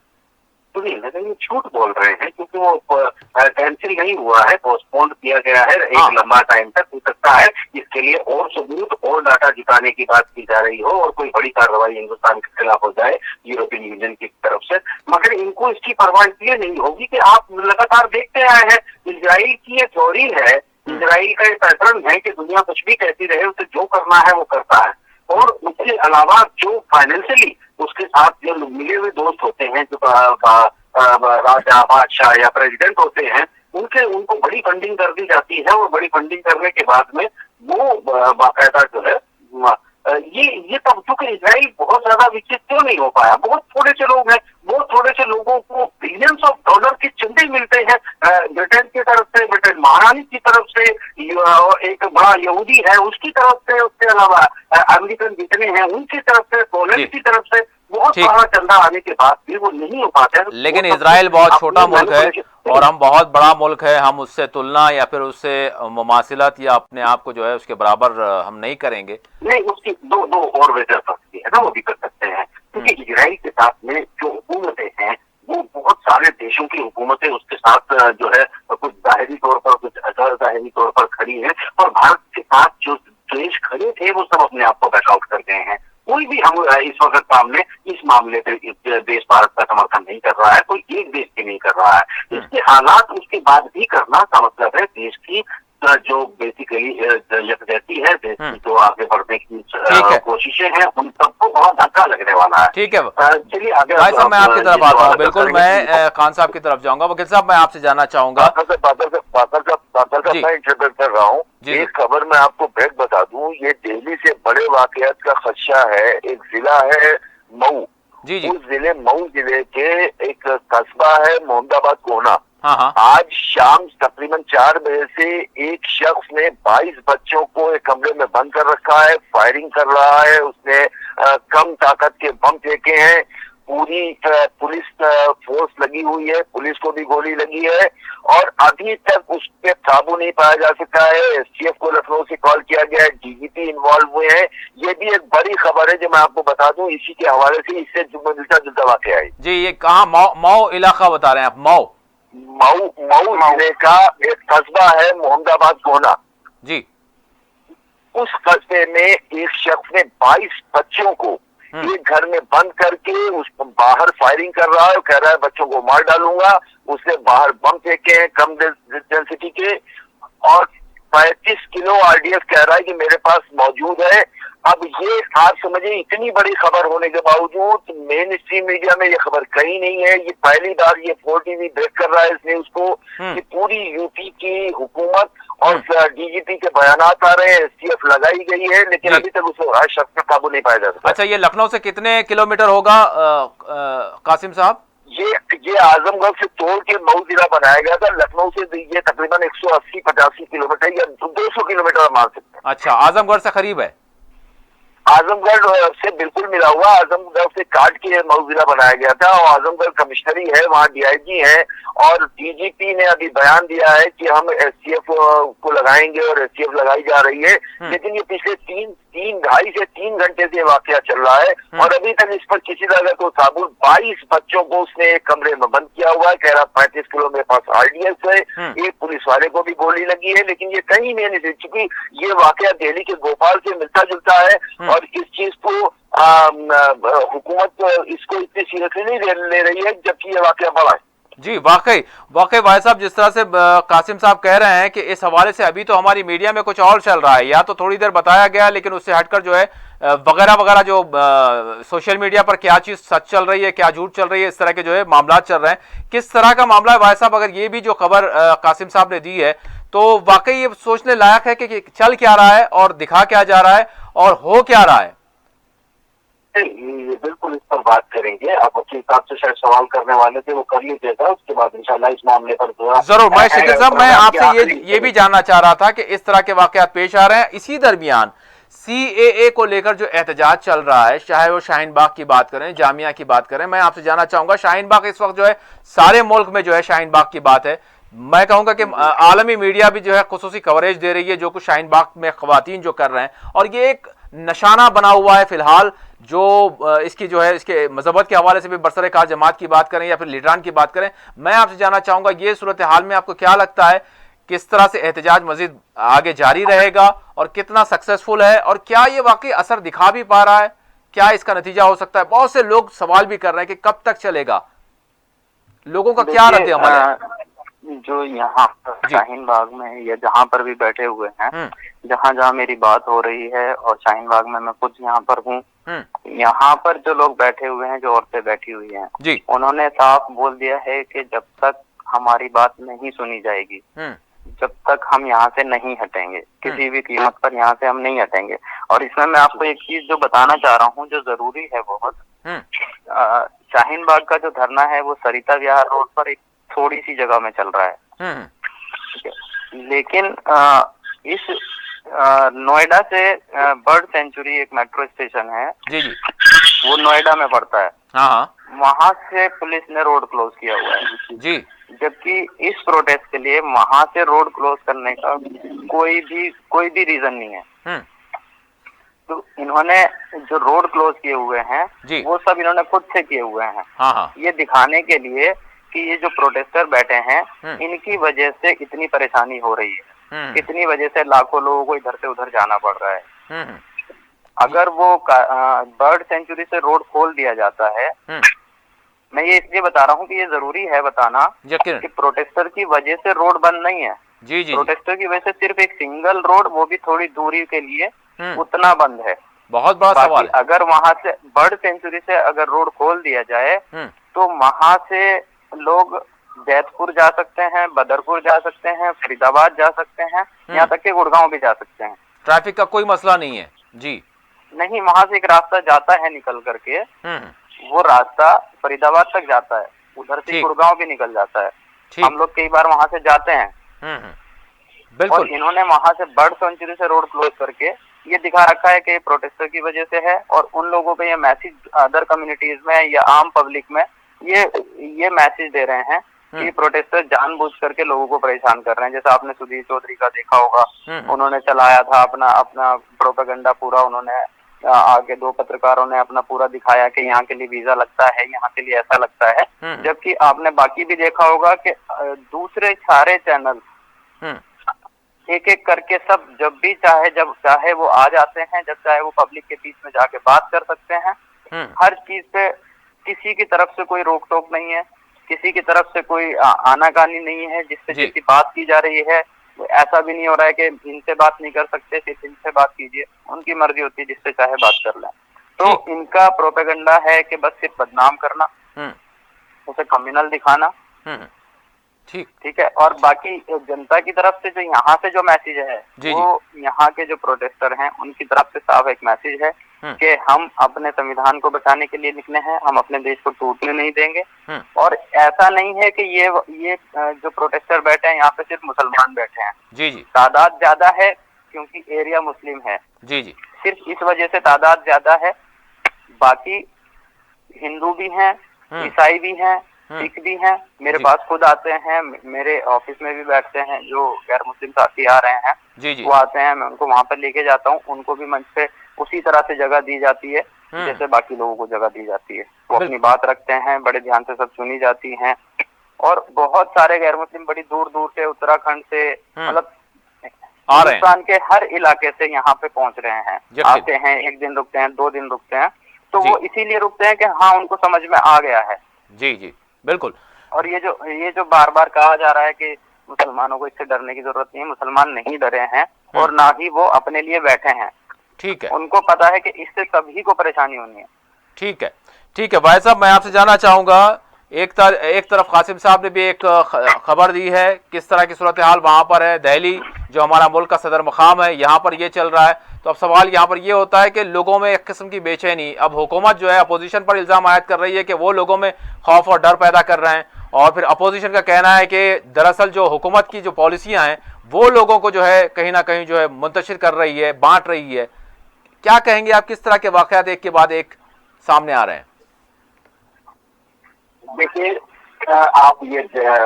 सुनिए, लेकिन झूठ बोल रहे हैं क्योंकि वो कैंसिल नहीं हुआ है, पोस्टपोन किया गया है एक लंबा टाइम तक। हो सकता है इसके लिए और सबूत और डाटा जुटाने की बात की जा रही हो और कोई बड़ी कार्रवाई हिंदुस्तान के खिलाफ हो जाए यूरोपियन यूनियन की तरफ से, मगर इनको इसकी परवाह इसलिए नहीं होगी कि आप लगातार देखते आए हैं इजराइल की ये थ्योरी है, इजराइल का ये पैटर्न है कि दुनिया कुछ भी कहती रहे, उसे जो करना है वो करता है, और उसके अलावा जो फाइनेंशियली उसके साथ जो मिले हुए दोस्त होते हैं, जो राजा बादशाह या प्रेसिडेंट होते हैं, उनको बड़ी फंडिंग कर दी जाती है, और बड़ी फंडिंग करने के बाद में वो बाकायदा जो है ये तब चूंकि इजराइल बहुत ज्यादा विकसित क्यों नहीं हो पाया, बहुत थोड़े से लोग हैं, बहुत थोड़े से लोगों को बिलियंस ऑफ डॉलर के चंदे मिलते हैं ब्रिटेन की तरफ से, ब्रिटेन महारानी की तरफ से, एक बड़ा यहूदी है उसकी तरफ से, उसके अलावा अमेरिकन जितने हैं उनकी तरफ से, पोलैंड की तरफ से, बहुत बड़ा चंदा आने के बाद भी वो नहीं हो पाता है।
लेकिन इजराइल बहुत छोटा मुल्क है और हम बहुत बड़ा मुल्क है, हम उससे तुलना या फिर उससे मुमासिलत या अपने आप को जो है उसके बराबर हम नहीं करेंगे।
नहीं, उसकी दो और वजह सकती है ना, वो भी कर सकते हैं, क्योंकि इजराइल के साथ में जो हुकूमतें हैं वो बहुत सारे देशों की हुकूमतें उसके साथ जो है कुछ जाहिरी तौर पर, कुछ अगर जाहिरी तौर पर खड़ी है, और भारत के साथ जो देश खड़े थे वो सब अपने आप को बैकआउट कर गए हैं। कोई भी हम इस वक्त सामने इस मामले पे देश भारत का समर्थन नहीं कर रहा है, कोई एक देश भी नहीं कर रहा है। इसके हालात उसके बाद भी करना का मतलब है देश की जो बेसिकली यकजहती है, देश की जो आगे बढ़ने की कोशिशें हैं, उन सबको बहुत धक्का लगने वाला है।
ठीक है,
चलिए आगे
भाई साहब मैं आपकी तरफ आता हूँ। बिल्कुल, मैं खान साहब की तरफ जाऊंगा। वकील साहब मैं आपसे जानना चाहूंगा,
मैं इंटरप्रेट कर रहा हूँ। एक खबर मैं आपको ब्रेक बता दूं, ये दिल्ली से बड़े वाकयात का खदशा है। एक जिला है मऊ, उस जिले मऊ जिले के एक कस्बा है मोहम्मदाबाद कोहना। आज शाम तकरीबन 4 बजे से एक शख्स ने 22 बच्चों को एक कमरे में बंद कर रखा है, फायरिंग कर रहा है, उसने कम ताकत के बम फेंके हैं, पूरी पुलिस फोर्स लगी हुई है, पुलिस को भी गोली लगी है, और अभी तक उस पे काबू नहीं पाया जा सका है। एसटीएफ को लखनऊ से कॉल किया गया है, डीजीपी इन्वॉल्व हुए हैं। ये भी एक बड़ी खबर है जो मैं आपको बता दूं, इसी के हवाले से इससे मिलता जुलता वाकया है
जी। ये कहाँ मऊ इलाका बता रहे हैं आप?
मऊ जिले का एक कस्बा है मोहम्मदाबाद कोहना
जी।
उस कस्बे में एक शख्स ने 22 बच्चों को एक घर में बंद करके उस बाहर फायरिंग कर रहा है, कह रहा है बच्चों को मार डालूंगा। उसने बाहर बम फेंके हैं कम डेंसिटी के, और 35 किलो आरडीएक्स कह रहा है कि मेरे पास मौजूद है। अब ये आप समझिए, इतनी बड़ी खबर होने के बावजूद मेन स्ट्रीम मीडिया में ये खबर कहीं नहीं है। ये पहली बार ये 4 टीवी ब्रेक कर रहा है इस न्यूज को कि पूरी यूपी की हुकूमत और डीजीपी के बयानात आ रहे हैं, एसटीएफ लगाई गई है, लेकिन अभी तक उस शख्स पर काबू नहीं पाया जा सका।
अच्छा, ये लखनऊ से कितने किलोमीटर होगा कासिम साहब?
ये आजमगढ़ से तोड़ के मऊ जिला बनाया गया था। लखनऊ से ये तकरीबन 180-85 किलोमीटर या 200 किलोमीटर मान सकते हैं।
अच्छा, आजमगढ़ से करीब है।
आजमगढ़ से बिल्कुल मिला हुआ, आजमगढ़ से काट के मऊ जिला बनाया गया था और आजमगढ़ कमिश्नरी है, वहाँ डीआईजी है और डीजीपी ने अभी बयान दिया है कि हम एसटीएफ को लगाएंगे और एसटीएफ लगाई जा रही है। लेकिन ये पिछले 2.5 घंटे से वाकया चल रहा है और अभी तक इस पर किसी तरह को साबुत 22 बच्चों को उसने एक कमरे में बंद किया हुआ है। कह रहा 35 किलो मेरे पास आरडीएक्स है। एक पुलिस वाले को भी गोली लगी है, लेकिन ये कहीं नहीं निकली, क्योंकि ये वाकया दिल्ली के भोपाल से मिलता जुलता है और इस चीज को हुकूमत इसको इतनी सीरियसली नहीं ले रही है, जबकि ये वाकया बड़ा है।
जी वाकई भाई साहब, जिस तरह से कासिम साहब कह रहे हैं कि इस हवाले से अभी तो हमारी मीडिया में कुछ और चल रहा है, या तो थोड़ी देर बताया गया लेकिन उससे हटकर जो है वगैरह वगैरह जो सोशल मीडिया पर क्या चीज सच चल रही है, क्या झूठ चल रही है, इस तरह के जो है मामला चल रहे हैं। किस तरह का मामला है भाई साहब, अगर ये भी जो खबर कासिम साहब ने दी है तो वाकई ये सोचने लायक है कि चल क्या रहा है और दिखा क्या जा रहा है और हो क्या रहा है।
ये बिल्कुल इस पर बात करेंगे। आप अपने हिसाब से शायद सवाल करने वाले थे, वो कर लीजिएगा, उसके बाद इंशाल्लाह इस मामले पर
जरूर। मैं शिकिर साहब, मैं आपसे ये भी जानना चाह रहा था कि इस तरह के वाकयात पेश आ रहे हैं, इसी दरमियान सीएए को लेकर जो एहतजाज चल रहा है, चाहे वो शाहीन बाग की बात करें, जामिया की बात करें, मैं आपसे जानना चाहूंगा, शाहीन बाग इस वक्त जो है सारे मुल्क में जो है शाहीन बाग की बात है, मैं कहूंगा कि आलमी मीडिया भी जो है खुसूसी कवरेज दे रही है जो कुछ शाहीन बाग में खवातीन जो कर रहे हैं, और ये एक निशाना बना हुआ है फिलहाल जो इसकी जो है इसके मजहबत के हवाले से भी बरसरे कार जमात की बात करें या फिर लीडरान की बात करें। मैं आपसे जानना चाहूंगा ये सूरत हाल में आपको क्या लगता है, किस तरह से एहतजाज मजीद आगे जारी रहेगा और कितना सक्सेसफुल है, और क्या ये वाकई असर दिखा भी पा रहा है, क्या इसका नतीजा हो सकता है? बहुत से लोग सवाल भी कर रहे हैं कि कब तक चलेगा, लोगों का क्या रद्द अमल है?
जो यहाँ शाहीन बाग में या जहाँ पर भी बैठे हुए हैं, जहाँ जहाँ मेरी बात हो रही है, और शाहीन बाग में मैं खुद यहाँ पर हूँ, यहाँ पर जो लोग बैठे हुए हैं, जो औरतें बैठी हुई हैं जी, उन्होंने साफ बोल दिया है कि जब तक हमारी बात नहीं सुनी जाएगी, जब तक हम यहाँ से नहीं हटेंगे, किसी भी कीमत पर यहाँ से हम नहीं हटेंगे। और इसमें मैं आपको एक चीज जो बताना चाह रहा हूँ जो जरूरी है बहुत, शाहीन बाग का जो धरना है वो सरिता विहार रोड पर एक थोड़ी सी जगह में चल रहा है, लेकिन इस नोएडा से बर्ड सेंचुरी एक मेट्रो स्टेशन है जी, वो नोएडा में पड़ता है, वहां से पुलिस ने रोड क्लोज किया हुआ है जी, जबकि इस प्रोटेस्ट के लिए वहां से रोड क्लोज करने का कोई भी रीजन नहीं है। तो इन्होंने जो रोड क्लोज किए हुए हैं वो सब इन्होंने खुद से किए हुए हैं, ये दिखाने के लिए कि ये जो प्रोटेस्टर बैठे हैं इनकी वजह से इतनी परेशानी हो रही है, इतनी वजह से लाखों लोगों को इधर से उधर जाना पड़ रहा है। अगर वो बर्ड सेंचुरी से रोड खोल दिया जाता है, मैं ये इसलिए बता रहा हूँ कि ये जरूरी है बताना कि प्रोटेस्टर की वजह से रोड बंद नहीं है जी, प्रोटेस्टर की वजह से सिर्फ एक सिंगल रोड, वो भी थोड़ी दूरी के लिए उतना बंद है। बहुत बड़ा सवाल है। अगर वहां से बर्ड सेंचुरी से अगर रोड खोल दिया जाए तो वहां से लोग जैतपुर जा सकते हैं, बदरपुर जा सकते हैं, फरीदाबाद जा सकते हैं, यहाँ तक के गुड़गांव भी जा सकते हैं। ट्रैफिक का कोई मसला नहीं है जी, नहीं, वहां से एक रास्ता जाता है निकल करके, वो रास्ता फरीदाबाद तक जाता है, उधर से गुड़गांव भी निकल जाता है, हम लोग कई बार वहां से जाते हैं। बिल्कुल। और इन्होंने वहां से बर्ड सेंचुरी से रोड क्लोज करके ये दिखा रखा है कि प्रोटेस्टर की वजह से है, और उन लोगों को ये मैसेज अदर कम्युनिटीज में या आम पब्लिक में ये मैसेज दे रहे हैं कि प्रोटेस्टर जानबूझ करके लोगों को परेशान कर रहे हैं। जैसे आपने सुधीर चौधरी का देखा होगा, उन्होंने चलाया था अपना प्रोपेगेंडा पूरा, उन्होंने आगे 2 पत्रकारों ने अपना पूरा दिखाया कि यहाँ के लिए वीजा लगता है, यहाँ के लिए ऐसा लगता है, जबकि आपने बाकी भी देखा होगा कि दूसरे सारे चैनल एक एक करके सब जब भी चाहे वो आ जाते हैं, जब चाहे वो पब्लिक के बीच में जाके बात कर सकते हैं। हर चीज पे किसी की तरफ से कोई रोक टोक नहीं है, किसी की तरफ से कोई आनाकानी नहीं है, जिससे जिसकी बात की जा रही है ऐसा भी नहीं हो रहा है कि इनसे बात नहीं कर सकते, सिर्फ इनसे बात कीजिए, उनकी मर्जी होती है, जिससे चाहे बात कर लें। तो इनका प्रोपेगेंडा है कि बस सिर्फ बदनाम करना, उसे कम्युनल दिखाना, ठीक है। और बाकी जनता की तरफ से जो यहाँ से जो मैसेज है वो यहाँ के जो प्रोटेस्टर हैं उनकी तरफ से साफ एक मैसेज है कि हम अपने संविधान को बचाने के लिए निकले हैं, हम अपने देश को टूटने नहीं देंगे। और ऐसा नहीं है कि ये जो प्रोटेस्टर बैठे हैं यहाँ पे सिर्फ मुसलमान बैठे हैं जी, तादाद ज्यादा है क्योंकि एरिया मुस्लिम है जी, सिर्फ इस वजह से तादाद ज्यादा है। बाकी हिंदू भी हैं, ईसाई भी हैं, सिख भी हैं, मेरे पास खुद आते हैं, मेरे ऑफिस में भी बैठते हैं जो गैर मुस्लिम साथी आ रहे हैं, वो आते हैं, मैं उनको वहां पर लेके जाता हूँ, उनको भी मंच पे उसी तरह से जगह दी जाती है जैसे बाकी लोगों को जगह दी जाती है। वो अपनी बात रखते हैं, बड़े ध्यान से सब सुनी जाती हैं। और बहुत सारे गैर मुस्लिम बड़ी दूर दूर से, उत्तराखंड से, मतलब हिंदुस्तान के हर इलाके से यहाँ पे पहुंच रहे हैं, आते हैं, 1 दिन रुकते हैं, 2 दिन रुकते हैं, तो वो इसीलिए रुकते हैं कि हाँ उनको समझ में आ गया है।
जी जी बिल्कुल।
और ये जो बार बार कहा जा रहा है कि मुसलमानों को इससे डरने की जरूरत नहीं है, मुसलमान नहीं डरे हैं और ना ही वो अपने लिए बैठे हैं।
ठीक है,
उनको पता है कि इससे सभी को परेशानी होनी है।
ठीक है, ठीक है भाई साहब, मैं आपसे जानना चाहूंगा, एक तरफ कासिम साहब ने भी एक खबर दी है, किस तरह की सूरत हाल वहां पर है। दिल्ली जो हमारा मुल्क का सदर मकाम है, यहाँ पर ये चल रहा है, तो अब सवाल यहाँ पर ये होता है कि लोगों में एक किस्म की बेचैनी, अब हुकूमत जो है अपोजिशन पर इल्ज़ाम आयद कर रही है कि वो लोगों में खौफ और डर पैदा कर रहे हैं, और फिर अपोजिशन का कहना है कि दरअसल जो हुकूमत की जो पॉलिसियाँ हैं वो लोगों को जो है कहीं ना कहीं जो है मुंतशिर कर रही है, बांट रही है। क्या कहेंगे आप, किस तरह के वाक़यात एक के बाद एक सामने आ रहे हैं?
देखिए, आप ये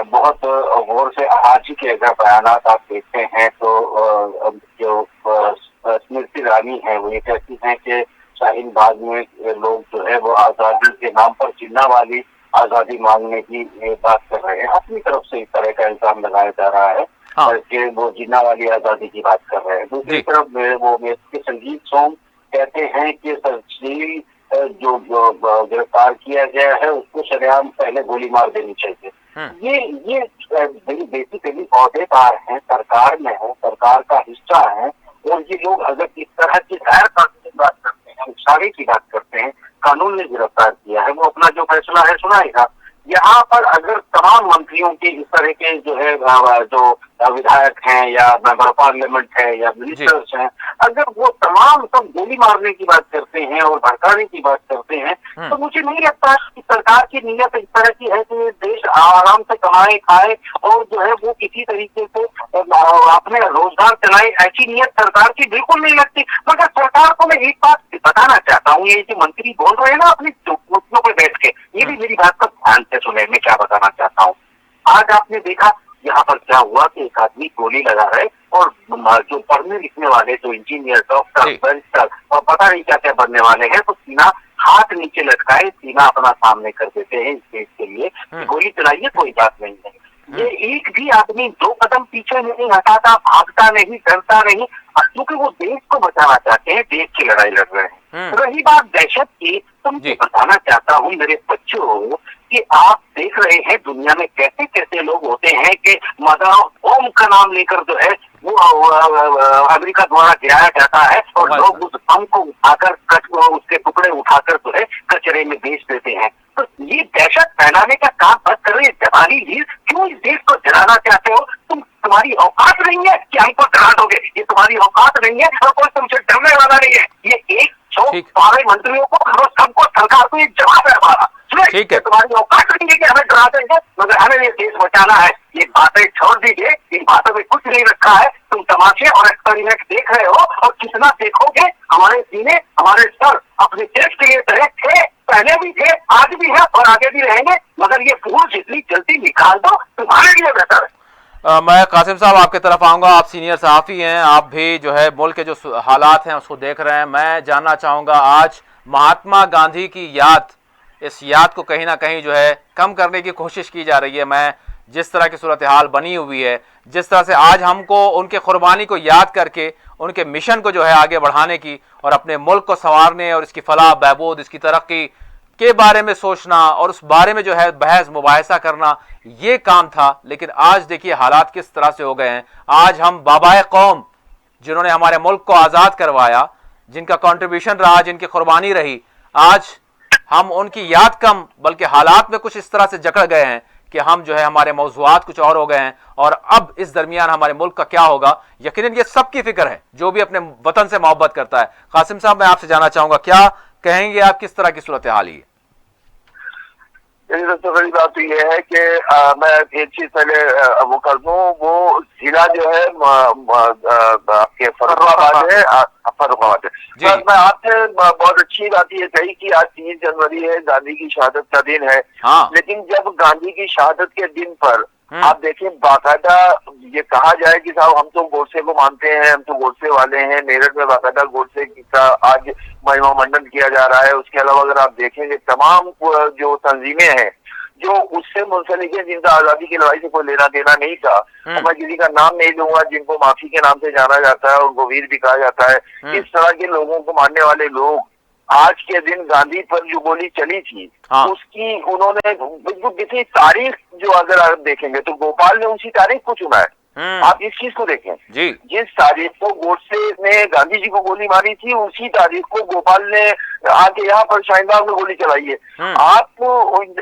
बहुत गौर से आज ही के अगर बयानात आप देखते हैं तो जो स्मृति ईरानी है वो ये कहती हैं कि शाहीन बाग में लोग जो है वो आज़ादी के नाम पर जिन्ना वाली आज़ादी मांगने की बात कर रहे हैं। अपनी तरफ से इस तरह का इल्जाम लगाया जा रहा है कि वो जिन्ना वाली आज़ादी की बात कर रहे हैं। दूसरी तरफ वो के संगीत सॉन्ग कहते हैं कि सरजील जो गिरफ्तार किया गया है उसको शरेआम पहले गोली मार देनी चाहिए। ये बेसिकली अहदेदार हैं, सरकार में है, सरकार का हिस्सा है, और ये लोग अगर इस तरह की गैर कानूनी बात करते हैं, इशारे की बात करते हैं, कानून ने गिरफ्तार किया है, वो अपना जो फैसला है सुनाएगा। यहाँ पर अगर तमाम मंत्रियों के इस तरह के जो है जो विधायक हैं या मेंबर पार्लियामेंट है या मिनिस्टर्स हैं, अगर वो तमाम सब गोली मारने की बात करते हैं और भड़काने की बात करते हैं, तो मुझे नहीं लगता कि सरकार की नीयत इस तरह की है कि देश आराम से कमाए खाए और जो है वो किसी तरीके से अपने रोजगार चलाए, ऐसी नीयत सरकार की बिल्कुल नहीं लगती। मगर सरकार को मैं एक बात बताना चाहता हूँ, ये जो मंत्री बोल रहे हैं ना अपनी कुर्सियों पर बैठ के, ये भी मेरी बात का ध्यान से सुने, मैं क्या बताना चाहता हूँ। आज आपने देखा यहाँ पर क्या हुआ कि एक आदमी गोली लगा रहे और जो पढ़ने लिखने वाले, जो इंजीनियर, डॉक्टर, बैरिस्टर और पता नहीं क्या क्या बनने वाले हैं, तो सीना हाथ नीचे लटकाए, सीना अपना सामने कर देते हैं इस देश के लिए। गोली चलाइए, कोई बात नहीं है। ये एक भी आदमी 2 कदम पीछे नहीं हटाता, भागता नहीं, डरता नहीं, क्योंकि वो देश को बचाना चाहते हैं, देश की लड़ाई लड़ रहे हैं। रही बात दहशत की, तो मैं बताना चाहता हूँ मेरे बच्चों कि आप देख रहे हैं दुनिया में कैसे कैसे लोग होते हैं कि मदर ऑफ होम का नाम लेकर जो है वो अमेरिका द्वारा गिराया जाता है और लोग उस बम को उठाकर उसके टुकड़े उठाकर जो है कचरे में बेच देते हैं। तो ये दहशत फैलाने का काम बंद कर रही है। जवानी लीर, क्यों इस देश को जलाना चाहते हो? तुम्हारी औकात नहीं है कि हमको डरा दोगे, ये तुम्हारी औकात नहीं है और कोई तुमसे डरने वाला नहीं है। ये एक सारे मंत्रियों को और सबको सरकार को एक जवाब है हमारा, ठीक है, तुम्हारी औकात नहीं है कि हमें डरा देंगे, मगर हमें ये देश बचाना है। ये बातें छोड़ दीजिए, इन बातों में कुछ नहीं रखा है। तुम तमाशे और एक्सपेरिमेंट देख रहे हो और कितना देखोगे। हमारे सीने, हमारे सर अपने देश के लिए तरह थे, पहले भी थे, आज भी है और आगे भी रहेंगे, मगर ये फूल जितनी जल्दी निकाल दो तुम्हारे लिए बेहतर है।
मैं कासिम साहब आपके तरफ आऊंगा, आप सीनियर सहाफ़ी हैं, आप भी जो है मुल्क के जो हालात हैं उसको देख रहे हैं। मैं जानना चाहूँगा, आज महात्मा गांधी की याद, इस याद को कहीं ना कहीं जो है कम करने की कोशिश की जा रही है। मैं जिस तरह की सूरत हाल बनी हुई है, जिस तरह से आज हमको उनके कुर्बानी को याद करके उनके मिशन को जो है आगे बढ़ाने की और अपने मुल्क को संवारने और इसकी फलाह बहबूद, इसकी तरक्की के बारे में सोचना और उस बारे में जो है बहस मुबाहिसा करना, ये काम था। लेकिन आज देखिए हालात किस तरह से हो गए हैं। आज हम बाबाए कौम, जिन्होंने हमारे मुल्क को आज़ाद करवाया, जिनका कंट्रीब्यूशन रहा, जिनकी कुर्बानी रही, आज हम उनकी याद कम बल्कि हालात में कुछ इस तरह से जकड़ गए हैं कि हम जो है हमारे मौज़ूआत कुछ और हो गए हैं। और अब इस दरमियान हमारे मुल्क का क्या होगा, यकीनन ये सबकी फिक्र है जो भी अपने वतन से मोहब्बत करता है। कासिम साहब, मैं आपसे जानना चाहूंगा, क्या कहेंगे आप, किस तरह की सूरत हाल है?
लेकिन सबसे बड़ी बात तो ये है कि मैं एक चीज पहले वो कर दूं, वो जिला जो है आपके फर्रुखाबाद है, फर्रुखाबाद है। बस मैं आपसे बहुत अच्छी बात ये कही कि आज 3 जनवरी है, गांधी की शहादत का दिन है।
हाँ।
लेकिन जब गांधी की शहादत के दिन पर आप देखें बाकायदा ये कहा जाए कि साहब हम तो गोडसे को मानते हैं, हम तो गोडसे वाले हैं, मेरठ में बाकायदा गोडसे का आज महिमा मंडन किया जा रहा है। उसके अलावा अगर आप देखेंगे तमाम जो तंजीमें हैं जो उससे मुंसलिक है, जिनका आजादी की लड़ाई से कोई लेना देना नहीं था, मैं किसी का नाम नहीं लूंगा, जिनको माफी के नाम से जाना जाता है, उनको वीर भी कहा जाता है, इस तरह के लोगों को मानने वाले लोग आज के दिन गांधी पर जो गोली चली थी उसकी उन्होंने बिल्कुल किसी तारीख जो अगर आप देखेंगे तो गोपाल ने उसी तारीख को चुना है। आप इस चीज को देखें
जी। जिस
तारीख को गोडसे ने गांधी जी को गोली मारी थी उसी तारीख को गोपाल ने आके यहाँ पर शाहीनबाग में गोली चलाई है। आप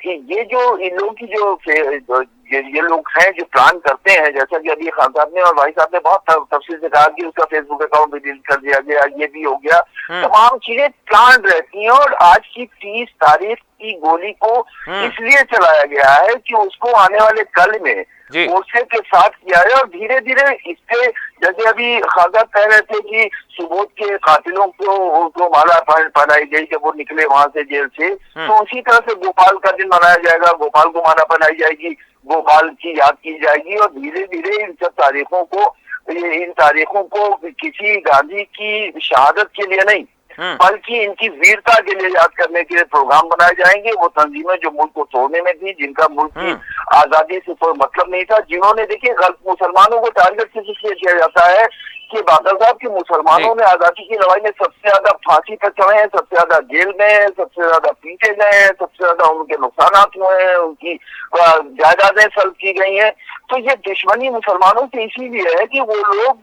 ये जो इन लोगों की जो ये लोग हैं जो प्लान करते हैं, जैसा कि अभी खान साहब ने और भाई साहब ने बहुत तफसील से कहा कि उसका फेसबुक अकाउंट भी डिलीट कर दिया गया, ये भी हो गया, तमाम चीजें प्लान रहती हैं। और आज की 30 तारीख की गोली को इसलिए चलाया गया है कि उसको आने वाले कल में गोडसे के साथ किया है। और धीरे धीरे इससे, जैसे अभी खाजा कह रहे थे कि सुबोध के कातिलों को माला पहनाई गई जब वो निकले वहां से जेल से, तो उसी तरह से गोपाल का दिन मनाया जाएगा, गोपाल को माला पहनाई जाएगी, गोपाल की याद की जाएगी। और धीरे धीरे इन सब तारीखों को किसी गांधी की शहादत के लिए नहीं बल्कि इनकी वीरता के लिए याद करने के लिए प्रोग्राम बनाए जाएंगे। वो तंजीमें जो मुल्क को तोड़ने में थी, जिनका मुल्क की आजादी से कोई मतलब नहीं था, जिन्होंने देखिए गलत मुसलमानों को टारगेट से इसलिए किया जाता है कि बादल साहब के मुसलमानों ने आजादी की लड़ाई में सबसे ज्यादा फांसी पर चढ़े हैं, सबसे ज्यादा जेल में है, सबसे ज्यादा पीटे गए हैं, सबसे ज्यादा उनके नुकसान हुए हैं, उनकी जायदादें सल्ब की गई हैं। तो ये दुश्मनी मुसलमानों से इसीलिए है कि वो लोग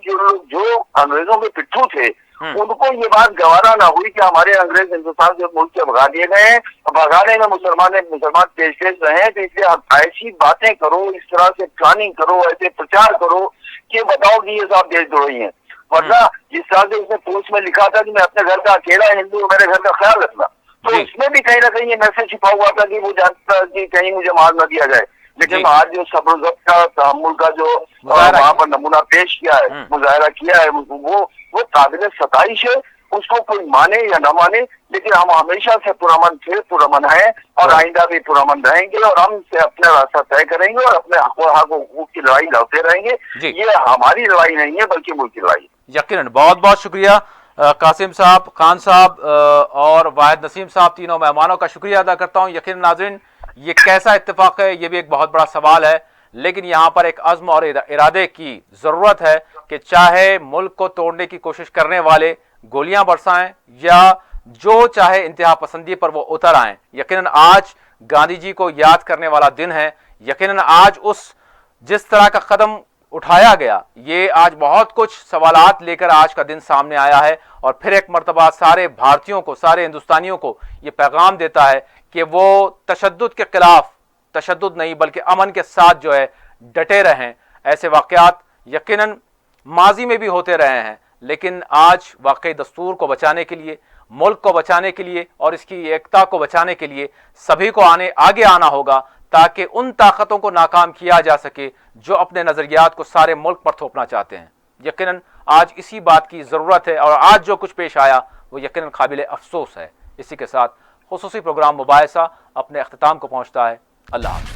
जो अंग्रेजों के पिट्ठू थे उनको ये बात गवारा ना हुई कि हमारे अंग्रेज हिंदुस्तान से मुल्क से भगा दिए गए हैं, भगाने में मुसलमान पेश रहे हैं। तो इसलिए आप ऐसी बातें करो, इस तरह से प्लानिंग करो, ऐसे प्रचार करो कि बताओ कि ये सब देशद्रोही हैं। वरना जिस तरह से उसने पोस्ट में लिखा था कि मैं अपने घर का अकेला हिंदू, मेरे घर का ख्याल रखना, तो इसमें भी कहीं ना कहीं ये मैसेज छिपा हुआ था कि वो जानता कि कहीं मुझे मार न दिया जाए। लेकिन आज जो सब्र का तहम्मुल का जो वहां पर नमूना पेश किया है, मुजाहरा किया है, वो काबिल सताइश है। उसको कोई माने या न माने, लेकिन हम हमेशा से पुरअमन है और आइंदा भी पुरअमन रहेंगे और हम से अपना रास्ता तय करेंगे और अपने हक की लड़ाई लड़ते रहेंगे। ये हमारी लड़ाई नहीं है बल्कि मुल्क की लड़ाई है।
यकीनन। बहुत बहुत शुक्रिया कासिम साहब, खान साहब और वाहिद नसीम साहब, तीनों मेहमानों का शुक्रिया अदा करता हूँ। यकीनन नाज़रीन, ये कैसा इत्तेफाक है, ये भी एक बहुत बड़ा सवाल है, लेकिन यहाँ पर एक अज़्म और इरादे की ज़रूरत है कि चाहे मुल्क को तोड़ने की कोशिश करने वाले गोलियां बरसाएं या जो चाहे इंतहा पसंदी पर वो उतर आएं, यकीनन आज गांधी जी को याद करने वाला दिन है। यकीनन आज जिस तरह का कदम उठाया गया, ये आज बहुत कुछ सवालात लेकर आज का दिन सामने आया है और फिर एक मर्तबा सारे भारतीयों को, सारे हिंदुस्तानियों को ये पैगाम देता है कि वो तशद्दुद के खिलाफ, तशद्दुद नहीं बल्कि अमन के साथ जो है डटे रहें। ऐसे वाक़यात यकीनन माजी में भी होते रहे हैं, लेकिन आज वाकई दस्तूर को बचाने के लिए, मुल्क को बचाने के लिए और इसकी एकता को बचाने के लिए सभी को आगे आना होगा ताकि उन ताकतों को नाकाम किया जा सके जो अपने नज़रियात को सारे मुल्क पर थोपना चाहते हैं। यकीनन आज इसी बात की ज़रूरत है और आज जो कुछ पेश आया वो यकीनन काबिल अफसोस है। इसी के साथ खुसूसी प्रोग्राम मुबाहिसा अपने अख्तिताम को पहुँचता है। अल्लाह।